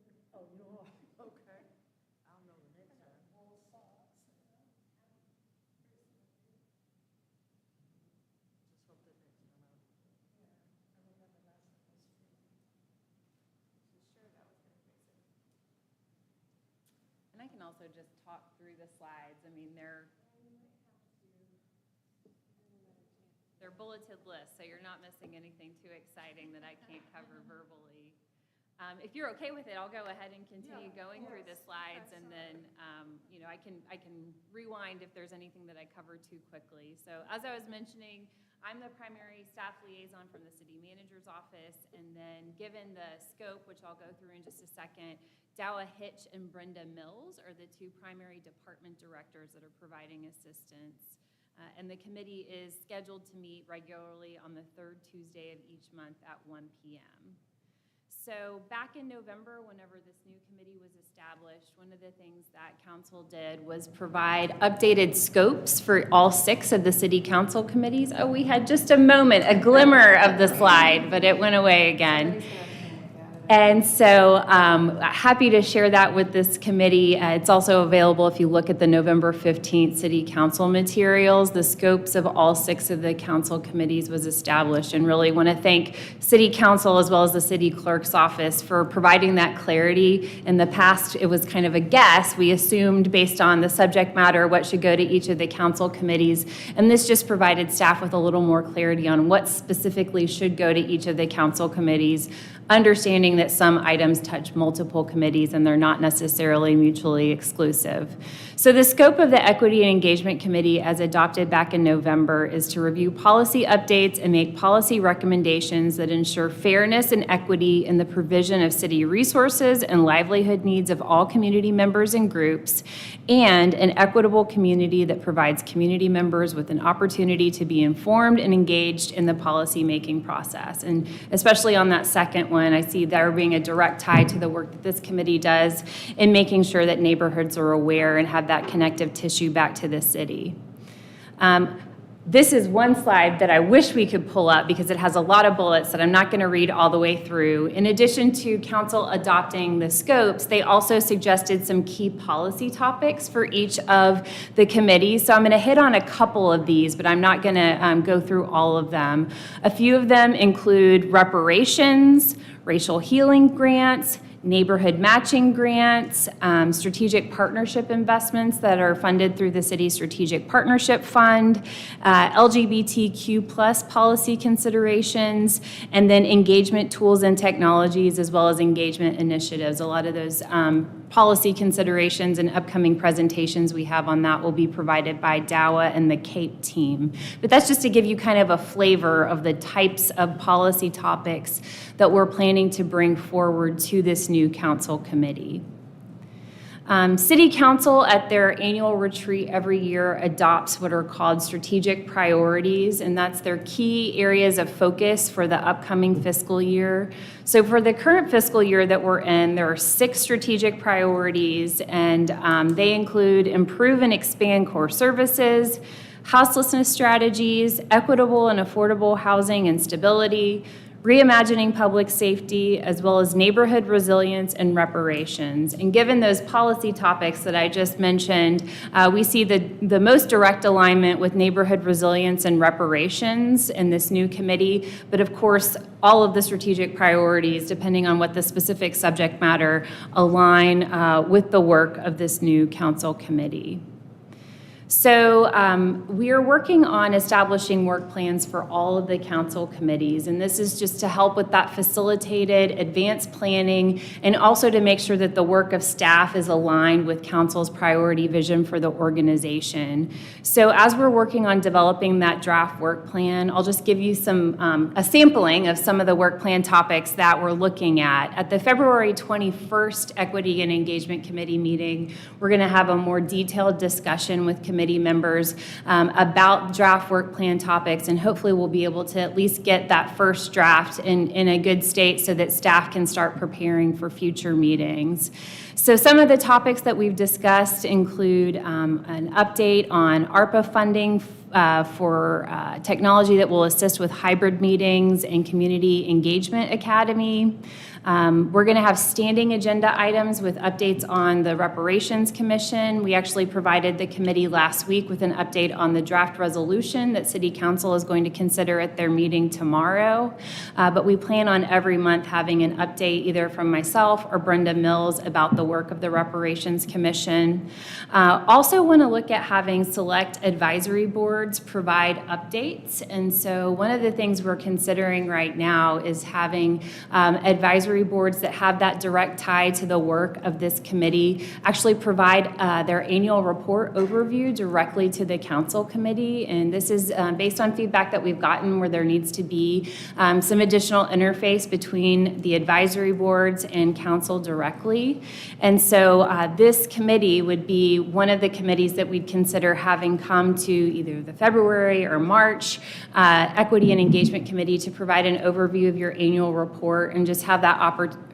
time. Oh, you are, okay. I'll know the next time. Just hope that next time I'll. And I can also just talk through the slides. I mean, they're bulleted lists, so you're not missing anything too exciting that I can't cover verbally. If you're okay with it, I'll go ahead and continue going through the slides, and then, I can rewind if there's anything that I cover too quickly. So as I was mentioning, I'm the primary staff liaison from the city manager's office, and then given the scope, which I'll go through in just a second, Dowa Hitch and Brenda Mills are the two primary department directors that are providing assistance. And the committee is scheduled to meet regularly on the third Tuesday of each month at 1 p.m. So back in November, whenever this new committee was established, one of the things that council did was provide updated scopes for all 6 of the city council committees. Oh, we had just a moment, a glimmer of the slide, but it went away again. And so happy to share that with this committee. It's also available if you look at the November 15th City Council materials. The scopes of all 6 of the council committees was established, and really want to thank City Council as well as the City Clerk's office for providing that clarity. In the past, it was kind of a guess. We assumed based on the subject matter what should go to each of the council committees, and this just provided staff with a little more clarity on what specifically should go to each of the council committees, understanding that some items touch multiple committees and they're not necessarily mutually exclusive. So the scope of the Equity and Engagement Committee, as adopted back in November, is to review policy updates and make policy recommendations that ensure fairness and equity in the provision of city resources and livelihood needs of all community members and groups, and an equitable community that provides community members with an opportunity to be informed and engaged in the policy-making process. And especially on that second one, I see there being a direct tie to the work that this committee does in making sure that neighborhoods are aware and have that connective tissue back to the city. This is one slide that I wish we could pull up because it has a lot of bullets that I'm not going to read all the way through. In addition to council adopting the scopes, they also suggested some key policy topics for each of the committees. So I'm going to hit on a couple of these, but I'm not going to go through all of them. A few of them include reparations, racial healing grants, neighborhood matching grants, strategic partnership investments that are funded through the city's strategic partnership fund, LGBTQ plus policy considerations, and then engagement tools and technologies, as well as engagement initiatives. A lot of those policy considerations and upcoming presentations we have on that will be provided by Dowa and the CAPE team. But that's just to give you kind of a flavor of the types of policy topics that we're planning to bring forward to this new council committee. City Council at their annual retreat every year adopts what are called strategic priorities, and that's their key areas of focus for the upcoming fiscal year. So for the current fiscal year that we're in, there are 6 strategic priorities, and they include improve and expand core services, houselessness strategies, equitable and affordable housing and stability, reimagining public safety, as well as neighborhood resilience and reparations. And given those policy topics that I just mentioned, we see the most direct alignment with neighborhood resilience and reparations in this new committee. But of course, all of the strategic priorities, depending on what the specific subject matter, align with the work of this new council committee. So we are working on establishing work plans for all of the council committees, and this is just to help with that facilitated advanced planning and also to make sure that the work of staff is aligned with council's priority vision for the organization. So as we're working on developing that draft work plan, I'll just give you a sampling of some of the work plan topics that we're looking at. At the February 21st Equity and Engagement Committee meeting, we're going to have a more detailed discussion with committee members about draft work plan topics, and hopefully we'll be able to at least get that first draft in a good state so that staff can start preparing for future meetings. So some of the topics that we've discussed include an update on ARPA funding for technology that will assist with hybrid meetings and Community Engagement Academy. We're going to have standing agenda items with updates on the Reparations Commission. We actually provided the committee last week with an update on the draft resolution that City Council is going to consider at their meeting tomorrow. But we plan on every month having an update either from myself or Brenda Mills about the work of the Reparations Commission. Also want to look at having select advisory boards provide updates. And so one of the things we're considering right now is having advisory boards that have that direct tie to the work of this committee actually provide their annual report overview directly to the council committee. And this is based on feedback that we've gotten where there needs to be some additional interface between the advisory boards and council directly. And so this committee would be one of the committees that we'd consider having come to either the February or March Equity and Engagement Committee to provide an overview of your annual report and just have that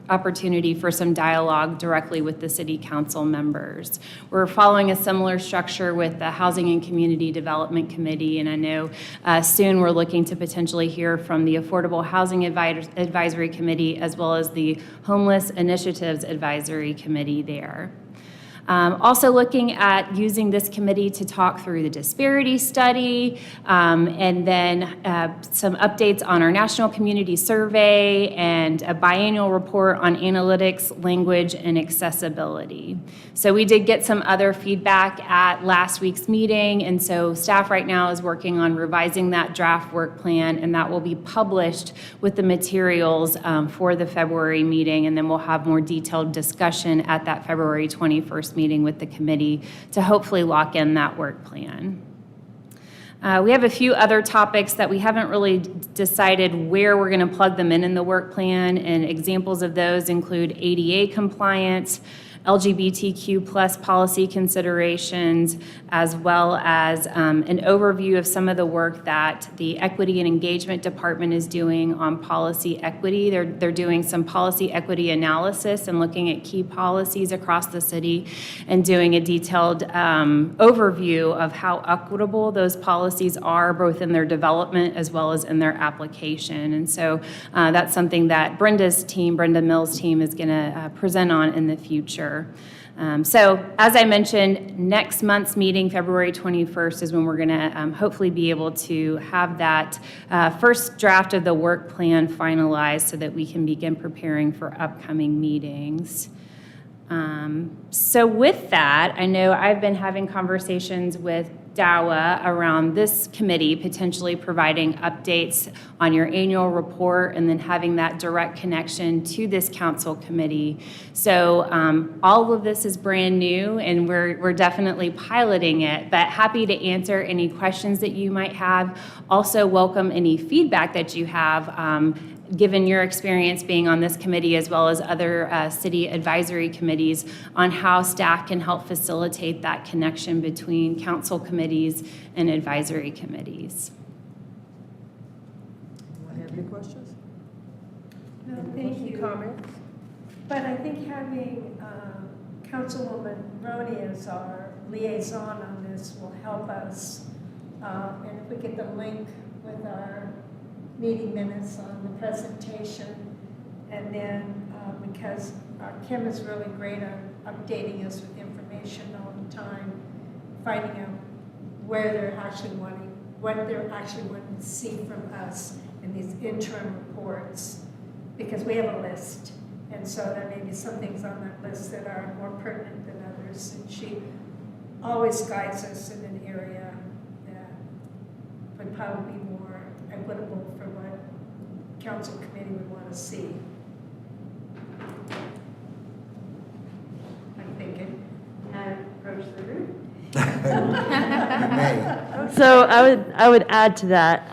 opportunity for some dialogue directly with the city council members. We're following a similar structure with the Housing and Community Development Committee, and I know soon we're looking to potentially hear from the Affordable Housing Advisory Committee as well as the Homeless Initiatives Advisory Committee there. Also looking at using this committee to talk through the disparity study, and then some updates on our national community survey and a biannual report on analytics, language, and accessibility. So we did get some other feedback at last week's meeting, and so staff right now is working on revising that draft work plan, and that will be published with the materials for the February meeting, and then we'll have more detailed discussion at that February 21st meeting with the committee to hopefully lock in that work plan. We have a few other topics that we haven't really decided where we're going to plug them in the work plan, and examples of those include ADA compliance, LGBTQ plus policy considerations, as well as an overview of some of the work that the Equity and Engagement Department is doing on policy equity. They're doing some policy equity analysis and looking at key policies across the city and doing a detailed overview of how equitable those policies are, both in their development as well as in their application. And so that's something that Brenda Mills' team, is going to present on in the future. So as I mentioned, next month's meeting, February 21st, is when we're going to hopefully be able to have that first draft of the work plan finalized so that we can begin preparing for upcoming meetings. So with that, I know I've been having conversations with DAWA around this committee potentially providing updates on your annual report and then having that direct connection to this council committee. So all of this is brand new and we're definitely piloting it, but happy to answer any questions that you might have. Also welcome any feedback that you have given your experience being on this committee as well as other city advisory committees on how staff can help facilitate that connection between council committees and advisory committees. Anyone have any questions? No, Any thank questions, you. comments? But I think having Councilwoman Roney as our liaison on this will help us. And if we get the link with our meeting minutes on the presentation, and then because Kim is really great on updating us with information all the time, finding out where they're actually wanting, what they're actually wanting to see from us in these interim reports, because we have a list, and so there may be some things on that list that are more pertinent than others, and she always guides us in an area that would probably be more equitable for what council committee would want to see. I'm thinking. I approach the group. You may. So I would add to that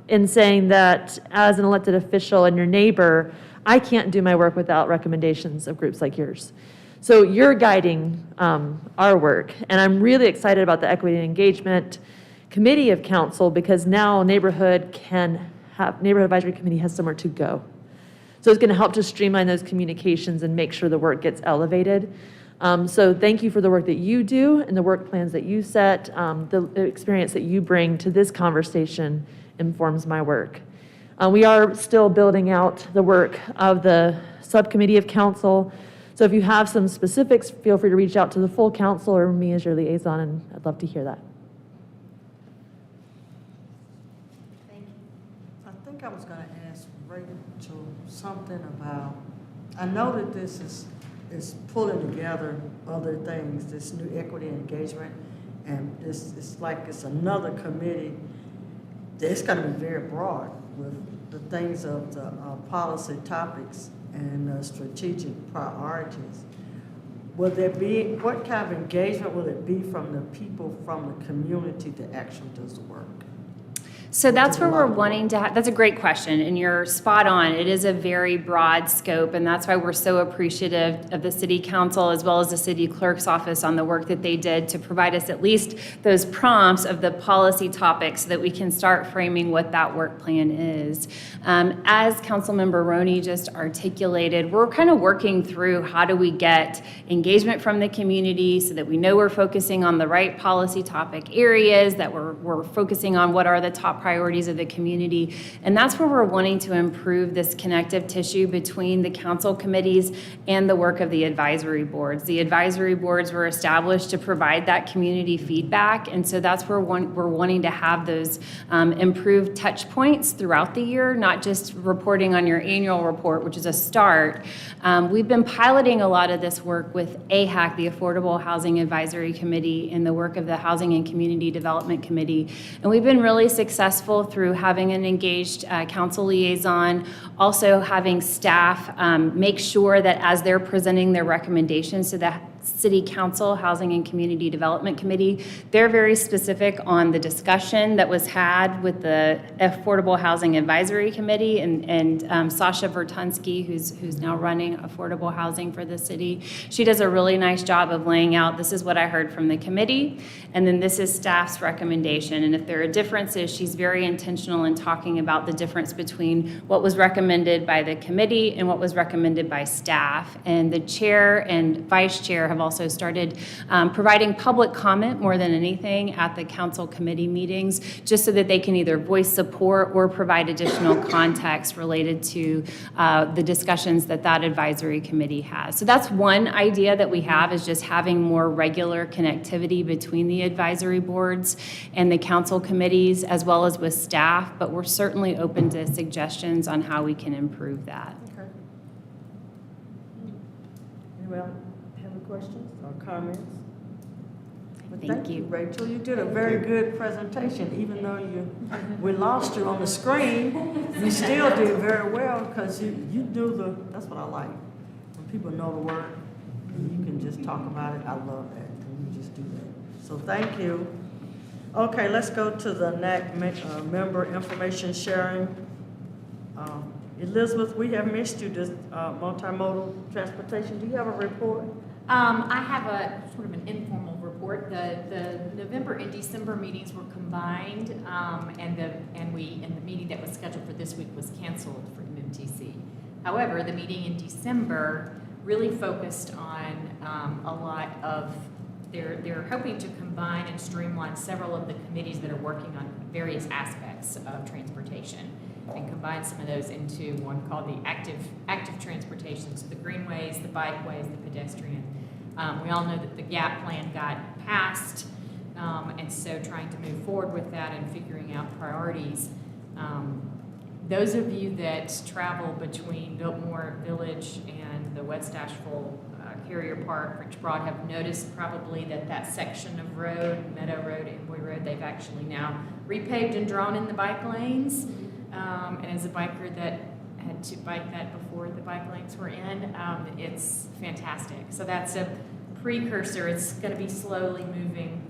in saying that as an elected official and your neighbor, I can't do my work without recommendations of groups like yours. So you're guiding our work, and I'm really excited about the Equity and Engagement Committee of Council because now Neighborhood Advisory Committee has somewhere to go. So it's going to help to streamline those communications and make sure the work gets elevated. So thank you for the work that you do and the work plans that you set. The experience that you bring to this conversation informs my work. We are still building out the work of the subcommittee of council. So if you have some specifics, feel free to reach out to the full council or me as your liaison, and I'd love to hear that. I think I was going to ask Rachel something about, I know that this is is pulling together other things, this new equity engagement, and it's like it's another committee. It's gonna be very broad with the things of the policy topics and strategic priorities. Will there be, what kind of engagement will it be from the people from the community that actually does the work? So that's where we're wanting to that's a great question, and you're spot on. It is a very broad scope, and that's why we're so appreciative of the city council as well as the city clerk's office on the work that they did to provide us at least those prompts of the policy topics so that we can start framing what that work plan is. As Councilmember Roney just articulated, we're kind of working through how do we get engagement from the community so that we know we're focusing on the right policy topic areas, that we're focusing on what are the top priorities of the community. And that's where we're wanting to improve this connective tissue between the council committees and the work of the advisory boards. The advisory boards were established to provide that community feedback, and so that's where we're wanting to have those improved touch points throughout the year, not just reporting on your annual report, which is a start. We've been piloting a lot of this work with AHAC, the Affordable Housing Advisory Committee, and the work of the Housing and Community Development Committee, and we've been really successful through having an engaged council liaison, also having staff make sure that as they're presenting their recommendations to the City Council, Housing and Community Development Committee, they're very specific on the discussion that was had with the Affordable Housing Advisory Committee and Sasha Vertunsky, who's now running affordable housing for the city. She does a really nice job of laying out, this is what I heard from the committee, and then this is staff's recommendation. And if there are differences, she's very intentional in talking about the difference between what was recommended by the committee and what was recommended by staff. And the chair and vice chair have also started providing public comment more than anything at the council committee meetings, just so that they can either voice support or provide additional context related to the discussions that advisory committee has. So that's one idea that we have, is just having more regular connectivity between the advisory boards and the council committees, as well as with staff, but we're certainly open to suggestions on how we can improve that. Okay. Anyone else have any questions or comments? Well, Thank you. Rachel. You did a very good presentation, even though we lost you on the screen. You still did very well because you do that's what I like. When people know the work, and you can just talk about it. I love that. And you just do that. So thank you. Okay, let's go to the next member information sharing. Elizabeth, we have missed you, this multimodal transportation. Do you have a report? I have a sort of an informal report. The November and December meetings were combined, and the meeting that was scheduled for this week was canceled for MMTC. However, the meeting in December really focused on a lot of, they're hoping to combine and streamline several of the committees that are working on various aspects of transportation, and combine some of those into one called the active transportation, so the greenways, the bikeways, the pedestrian. We all know that the GAP plan got passed, and so trying to move forward with that and figuring out priorities. Those of you that travel between Biltmore Village and the West Asheville Carrier Park, French Broad, have noticed probably that section of road, Meadow Road, Amboy Road, they've actually now repaved and drawn in the bike lanes. And as a biker that had to bike that before the bike lanes were in, it's fantastic. So that's a precursor. It's going to be slowly moving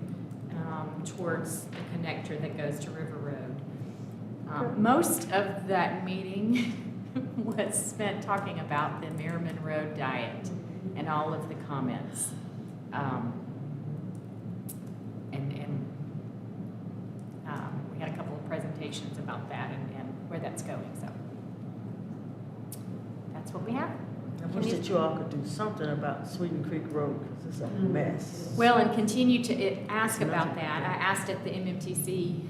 towards the connector that goes to River Road. Most of that meeting was spent talking about the Merriman Road diet and all of the comments. We had a couple of presentations about that and where that's going. So that's what we have. I wish that you all could do something about Sweeten Creek Road because it's a mess. Well, and continue to ask about that. I asked at the MMTC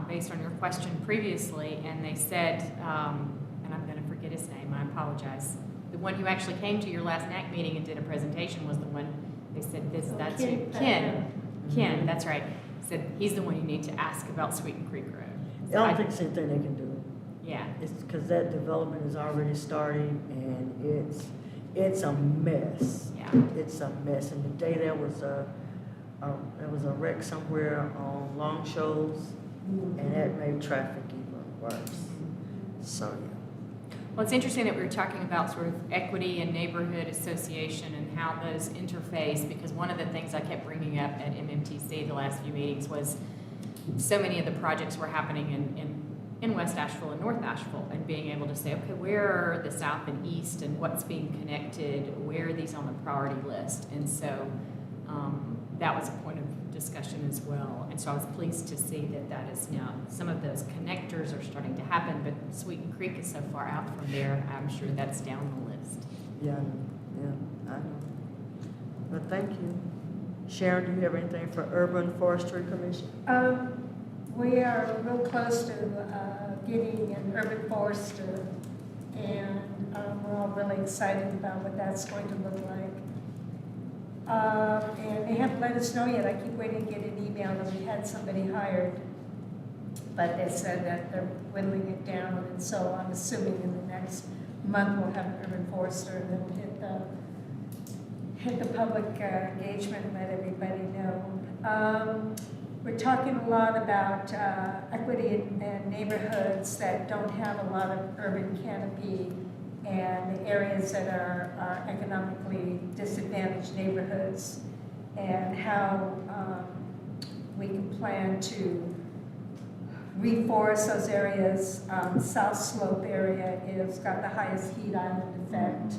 based on your question previously, and they said, and I'm going to forget his name, I apologize. The one who actually came to your last NAC meeting and did a presentation was the one, they said, that's who, Ken, that's right. Said he's the one you need to ask about Sweeten Creek Road. So I don't think it's anything they can do. Yeah. It's because that development is already starting and It's a mess. Yeah. It's a mess. And today there was a wreck somewhere on Long Shoals, and that made traffic even worse. So, yeah. Well, it's interesting that we were talking about sort of equity and neighborhood association and how those interface, because one of the things I kept bringing up at MMTC the last few meetings was so many of the projects were happening in West Asheville and North Asheville, and being able to say, okay, where are the south and east and what's being connected, where are these on the priority list? And so that was a point of discussion as well. And so I was pleased to see that that is now, some of those connectors are starting to happen, but Sweeten Creek is so far out from there, I'm sure that's down the list. Yeah, I know. But thank you. Sharon, do you have anything for Urban Forestry Commission? We are real close to getting an urban forester, and we're all really excited about what that's going to look like. And they haven't let us know yet. I keep waiting to get an email that we had somebody hired, but they said that they're whittling it down, and so I'm assuming in the next month we'll have an urban forester, and then we'll hit the public engagement and let everybody know. We're talking a lot about equity in neighborhoods that don't have a lot of urban canopy, and the areas that are economically disadvantaged neighborhoods, and how we can plan to reforest those areas. South Slope area has got the highest heat island effect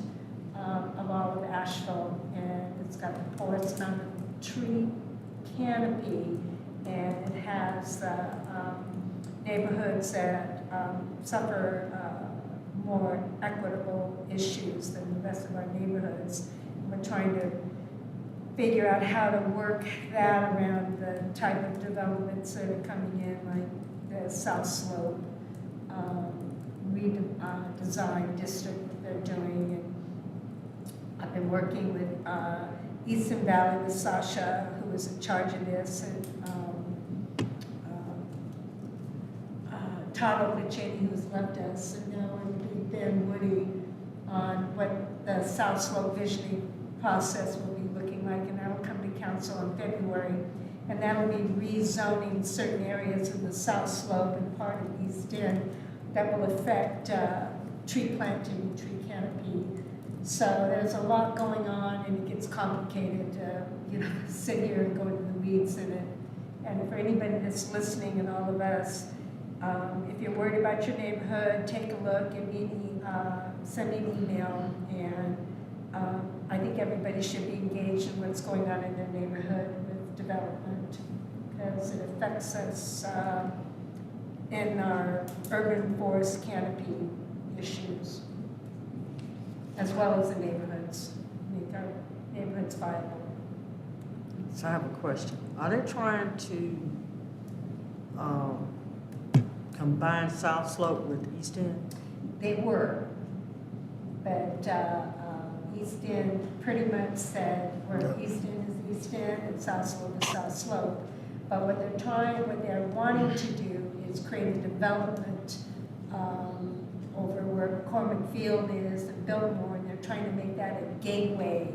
of all of Asheville, and it's got the poorest amount of tree canopy, and it has neighborhoods that suffer more equitable issues than the rest of our neighborhoods. We're trying to figure out how to work that around the type of developments that are coming in, like the South Slope redesign district that they're doing. And I've been working with Eastern Valley with Sasha, who was in charge of this, and Todd Oglichini, who's left us, and now with Ben Woody on what the South Slope visioning process will be looking like, and that'll come to council in February. And that'll be rezoning certain areas of the South Slope and part of East End that will affect tree planting and tree canopy. So there's a lot going on, and it gets complicated to sit here and go into the weeds in it. And for anybody that's listening and all of us, if you're worried about your neighborhood, take a look, send me an email, and I think everybody should be engaged in what's going on in their neighborhood with development, because it affects us in our urban forest canopy issues, as well as the neighborhoods, make our neighborhoods viable. So I have a question. Are they trying to combine South Slope with East End? They were, but East End pretty much said where East End is East End and South Slope is South Slope. But what they're wanting to do is create a development over where Corman Field is and Biltmore, and they're trying to make that a gateway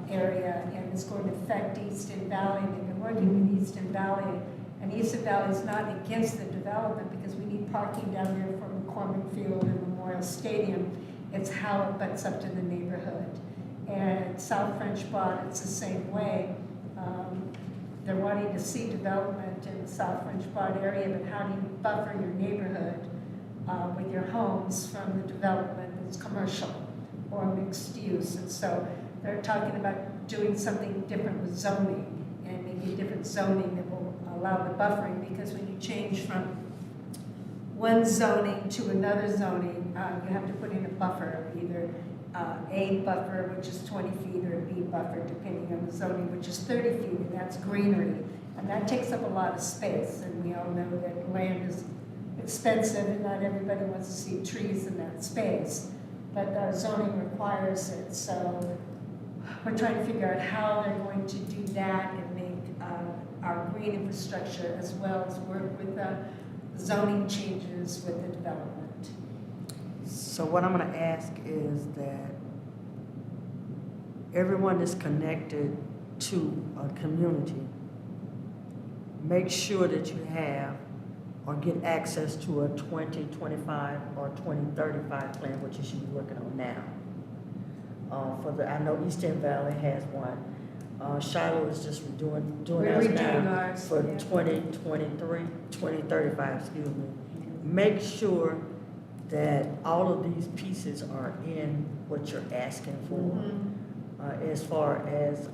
area, and it's going to affect Eastern Valley. They've been working with Eastern Valley, and Eastern Valley is not against the development because we need parking down there from McCormick Field and Memorial Stadium. It's how it butts up to the neighborhood. And South French Broad, it's the same way. They're wanting to see development in the South French Broad area, but how do you buffer your neighborhood with your homes from the development that's commercial or mixed use? And so they're talking about doing something different with zoning, and maybe a different zoning that will allow the buffering, because when you change from one zoning to another zoning, you have to put in a buffer, either A buffer, which is 20 feet, or a B buffer, depending on the zoning, which is 30 feet, and that's greenery. And that takes up a lot of space, and we all know that land is expensive, and not everybody wants to see trees in that space. But our zoning requires it, so we're trying to figure out how they're going to do that and make our green infrastructure, as well as work with the zoning changes with the development. So what I'm going to ask is that everyone is connected to a community. Make sure that you have or get access to a 2025 or 2035 plan, which you should be working on now. I know East End Valley has one. Shiloh is just doing We're ours redoing now ours, for yeah. 2023, 2035, excuse me. Make sure that all of these pieces are in what you're asking for. As far as,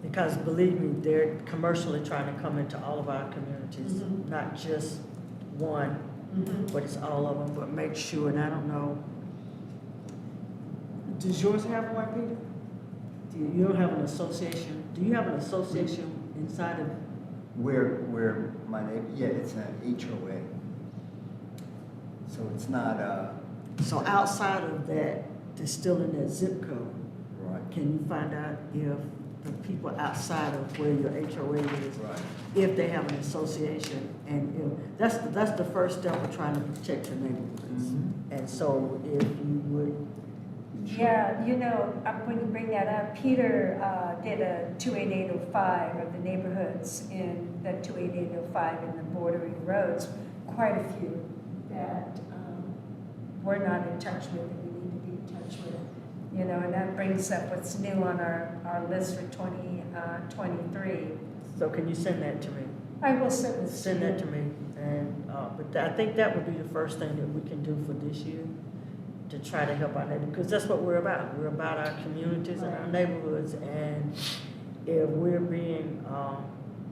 because believe me, they're commercially trying to come into all of our communities, not just one, but it's all of them. But make sure, and I don't know, does yours have one, Peter? You don't have an association? Do you have an association inside of? Where my neighbor, yeah, it's an HOA. So it's not So outside of that, they're still in that zip code. right. Can you find out if the people outside of where your HOA is, Right. if they have an association? And if, that's the first step of trying to protect your neighborhoods. And so if you would, Yeah, you know, when you bring that up, Peter did a 28805 of the neighborhoods in the 28805 in the bordering roads, quite a few that we're not in touch with and we need to be in touch with. You know, and that brings up what's new on our list for 2023. so can you send that to me? I will send this. Send that to me. And, but I think that would be the first thing that we can do for this year, to try to help our neighborhood, because that's what we're about. We're about our communities and our neighborhoods, and if we're being,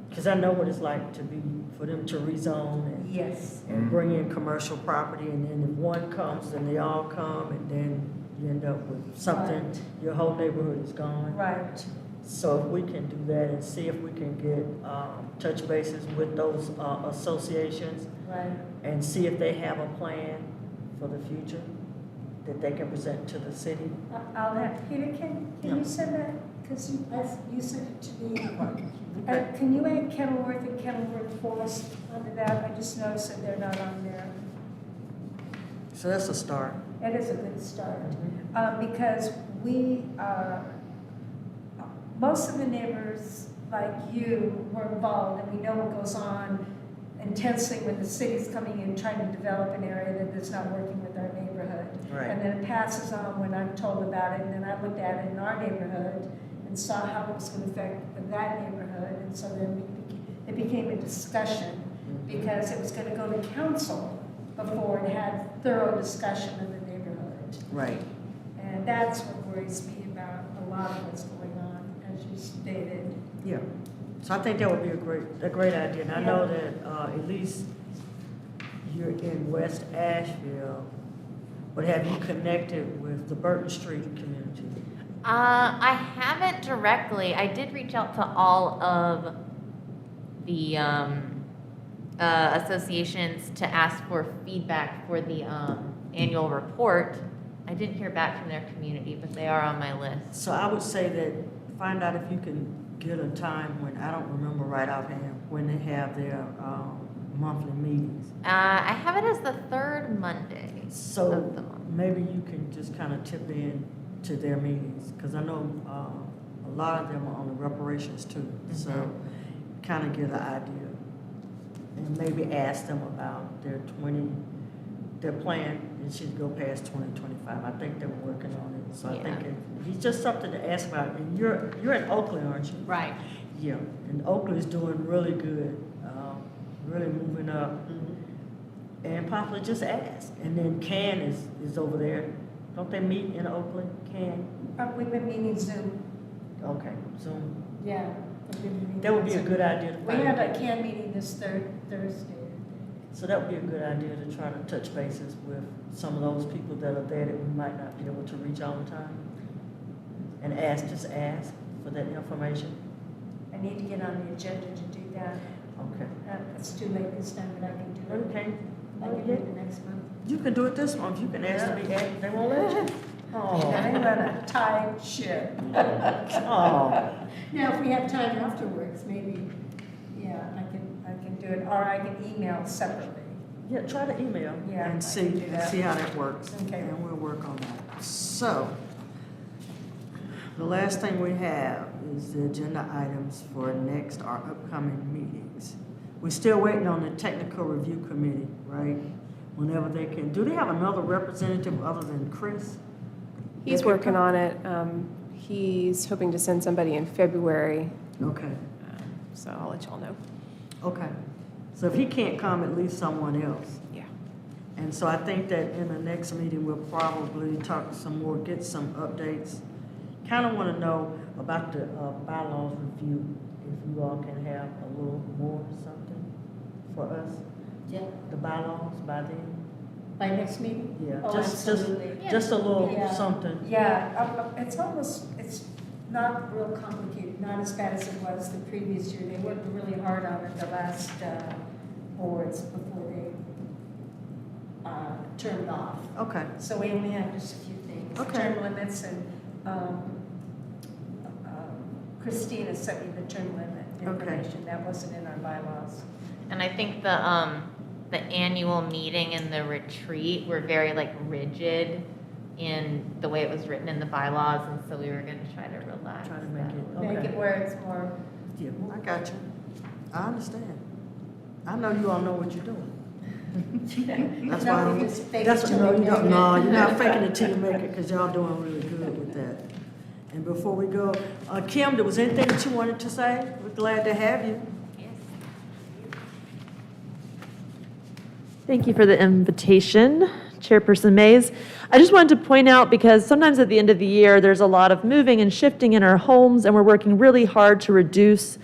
because I know what it's like to be, for them to rezone Yes. and bring in commercial property, and then if one comes, then they all come, and then you end up with something, Right. your whole neighborhood is gone. Right. So if we can do that and see if we can get, touch bases with those associations, Right. and see if they have a plan for the future that they can present to the city. I'll have, Peter, can Yeah. you send that? Because you sent it to me. Can you add Kenilworth and Kenilworth Forest under that? I just noticed that they're not on there. So that's a start. It is a good start. Because we, most of the neighbors like you were involved, and we know what goes on intensely when the city's coming in trying to develop an area that is not working with our neighborhood. Right. And then it passes on when I'm told about it, and then I looked at it in our neighborhood and saw how it was going to affect that neighborhood, and so then it became a discussion, because it was going to go to council before it had thorough discussion of the neighborhood. Right. And that's what worries me about a lot of what's going on, as you stated. Yeah. So I think that would be a great idea. And I know that at least you're in West Asheville, but have you connected with the Burton Street community? I haven't directly. I did reach out to all of the associations to ask for feedback for the annual report. I didn't hear back from their community, but they are on my list. So I would say that find out if you can get a time when, I don't remember right offhand, when they have their monthly meetings. I have it as the third Monday So of the month. maybe you can just kind of tip in to their meetings, because I know a lot of them are on the reparations too. So kind of get an idea, and maybe ask them about their plan. It should go past 2025. I think they're working on it. So I think it's just something to ask about. And you're in Oakley, aren't you? Right. Yeah, and Oakley's doing really good, really moving up. And possibly just ask. And then Can is over there. Don't they meet in Oakley? Can? We've been meeting Zoom. Okay, Zoom. Yeah. we've been meeting That would be a Zoom. good idea to We find have a out. CAN meeting this Thursday. So that would be a good idea to try to touch bases with some of those people that are there that we might not be able to reach all the time. And just ask for that information. I need to get on the agenda to do that. Okay. It's too late this time, but I can do it. Okay. I can do it next month. You can do it this month. You can ask to be added. They won't let you. Oh. I run a tight ship. Oh. Now, if we have time afterwards, maybe, yeah, I can do it, or I can email separately. Yeah, try to email Yeah, I and can do that. see how that works. Okay. And we'll work on that. So, The last thing we have is the agenda items for next or upcoming meetings. We're still waiting on the technical review committee, right? Whenever they can. Do they have another representative other than Chris? He's working on it. He's hoping to send somebody in February, Okay, so I'll let y'all know. okay. So if he can't come, at least someone else. Yeah. And so I think that in the next meeting, we'll probably talk some more, get some updates. Kind of want to know about the bylaws review, if you all can have a little more something for us, Yeah, the bylaws by then. by next meeting? Yeah, Oh, just absolutely. just a little Yeah. something. Yeah, it's not real complicated, not as bad as it was the previous year. They worked really hard on it the last boards before they turned off. Okay, So we only have just a few things. Okay. Term limits and Christina sent me the term limit information. That wasn't in our bylaws. And I think the annual meeting and the retreat were very like rigid in the way it was written in the bylaws, and so we were gonna try to relax. try to make that. it, Make okay. it where it's more. Yeah, I got you. I understand. I know you all know what you're doing. That's why, No, we just fake it that's, till no, we you don't, make it. no, you're not faking it till you make it, because y'all doing really good with that. And before we go, Kim, there was anything that you wanted to say? We're glad to have you. Thank you for the invitation, Chairperson Mays. I just wanted to point out, because sometimes at the end of the year, there's a lot of moving and shifting in our homes, and we're working really hard to reduce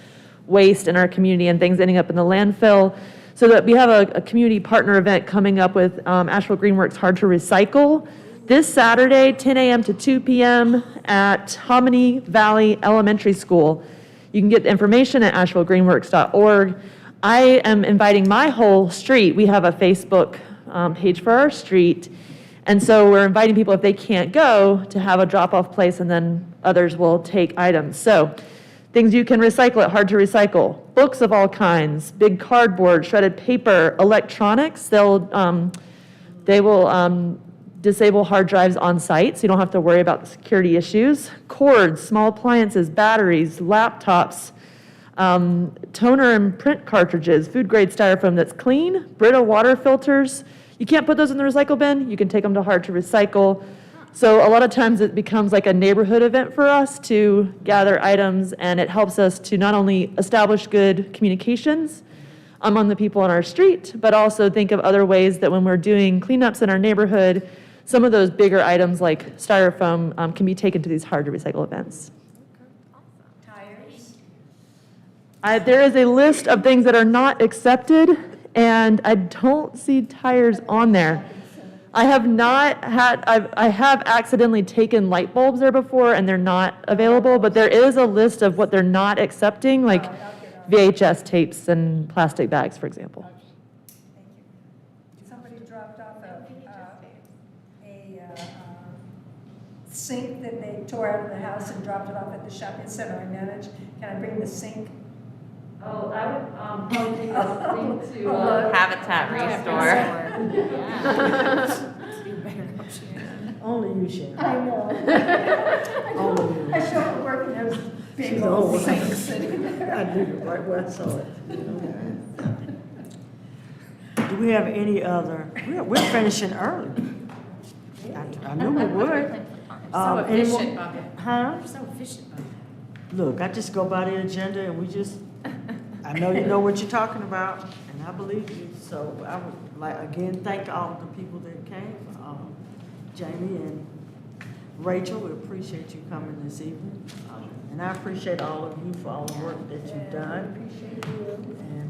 waste in our community and things ending up in the landfill, so that we have a community partner event coming up with Asheville Greenworks Hard to Recycle this Saturday, 10 a.m. to 2 p.m. at Hominy Valley Elementary School. You can get the information at ashevillegreenworks.org. I am inviting my whole street. We have a Facebook page for our street. And so we're inviting people, if they can't go, to have a drop-off place, and then others will take items. So things you can recycle at Hard to Recycle: books of all kinds, big cardboard, shredded paper, electronics. They will disable hard drives on site, so you don't have to worry about the security issues. Cords, small appliances, batteries, laptops, toner and print cartridges, food-grade styrofoam that's clean, Brita water filters. You can't put those in the recycle bin. You can take them to Hard to Recycle. So a lot of times it becomes like a neighborhood event for us to gather items, and it helps us to not only establish good communications among the people on our street, but also think of other ways that when we're doing cleanups in our neighborhood, some of those bigger items like styrofoam can be taken to these Hard to Recycle events. Tires? There is a list of things that are not accepted, and I don't see tires on there. I have accidentally taken light bulbs there before, and they're not available, but there is a list of what they're not accepting, like VHS tapes and plastic bags, for example. Thank you. Somebody dropped off a sink that they tore out of the house and dropped it off at the shopping center. I managed. Can I bring the sink? Oh, I would probably take this thing to. Habitat Restore. Only you, Sharon. I know. Only you. I showed up at work and there was big She's old old. sink sitting there. I knew it right where I saw it. Do we have any other, we're finishing early. I knew we would. So Any more- efficient, Bobby. Huh? You're so efficient, Bobby. Look, I just go by the agenda and we just, I know you know what you're talking about, and I believe you. So I would like, again, thank all of the people that came. Jamie and Rachel, we appreciate you coming this evening. And I appreciate all of you for all the work that you've done.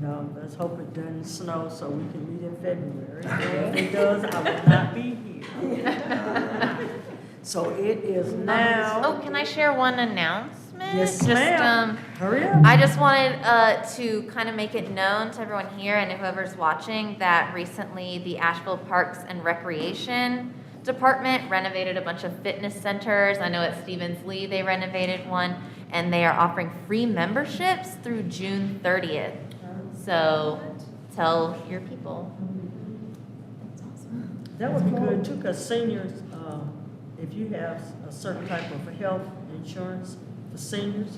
And let's hope it doesn't snow so we can meet in February. If it does, I will not be here. So it is now. Oh, can I share one announcement? Yes, Just, ma'am. Hurry up. I just wanted to kind of make it known to everyone here and whoever's watching that recently the Asheville Parks and Recreation Department renovated a bunch of fitness centers. I know at Stevens Lee they renovated one, and they are offering free memberships through June 30th. So tell your people. That would be good too, because seniors, if you have a certain type of health insurance for seniors,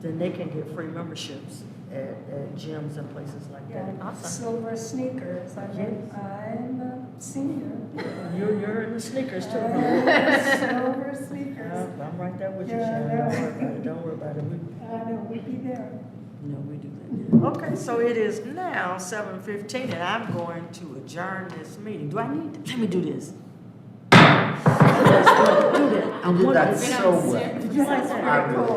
then they can get free memberships at gyms and places like that. Yeah, Awesome. silver sneakers. I'm a senior. You're in the sneakers too. Silver sneakers. I'm right there with you, Yeah, I Sharon. know. Don't worry about it. Don't worry about it. I know, we'd be there. We do that. Okay, so it is now 7:15 and I'm going to adjourn this meeting. Do I need, let me do this. Yes, do that. I You did want that to- so well. Did you like that? I really-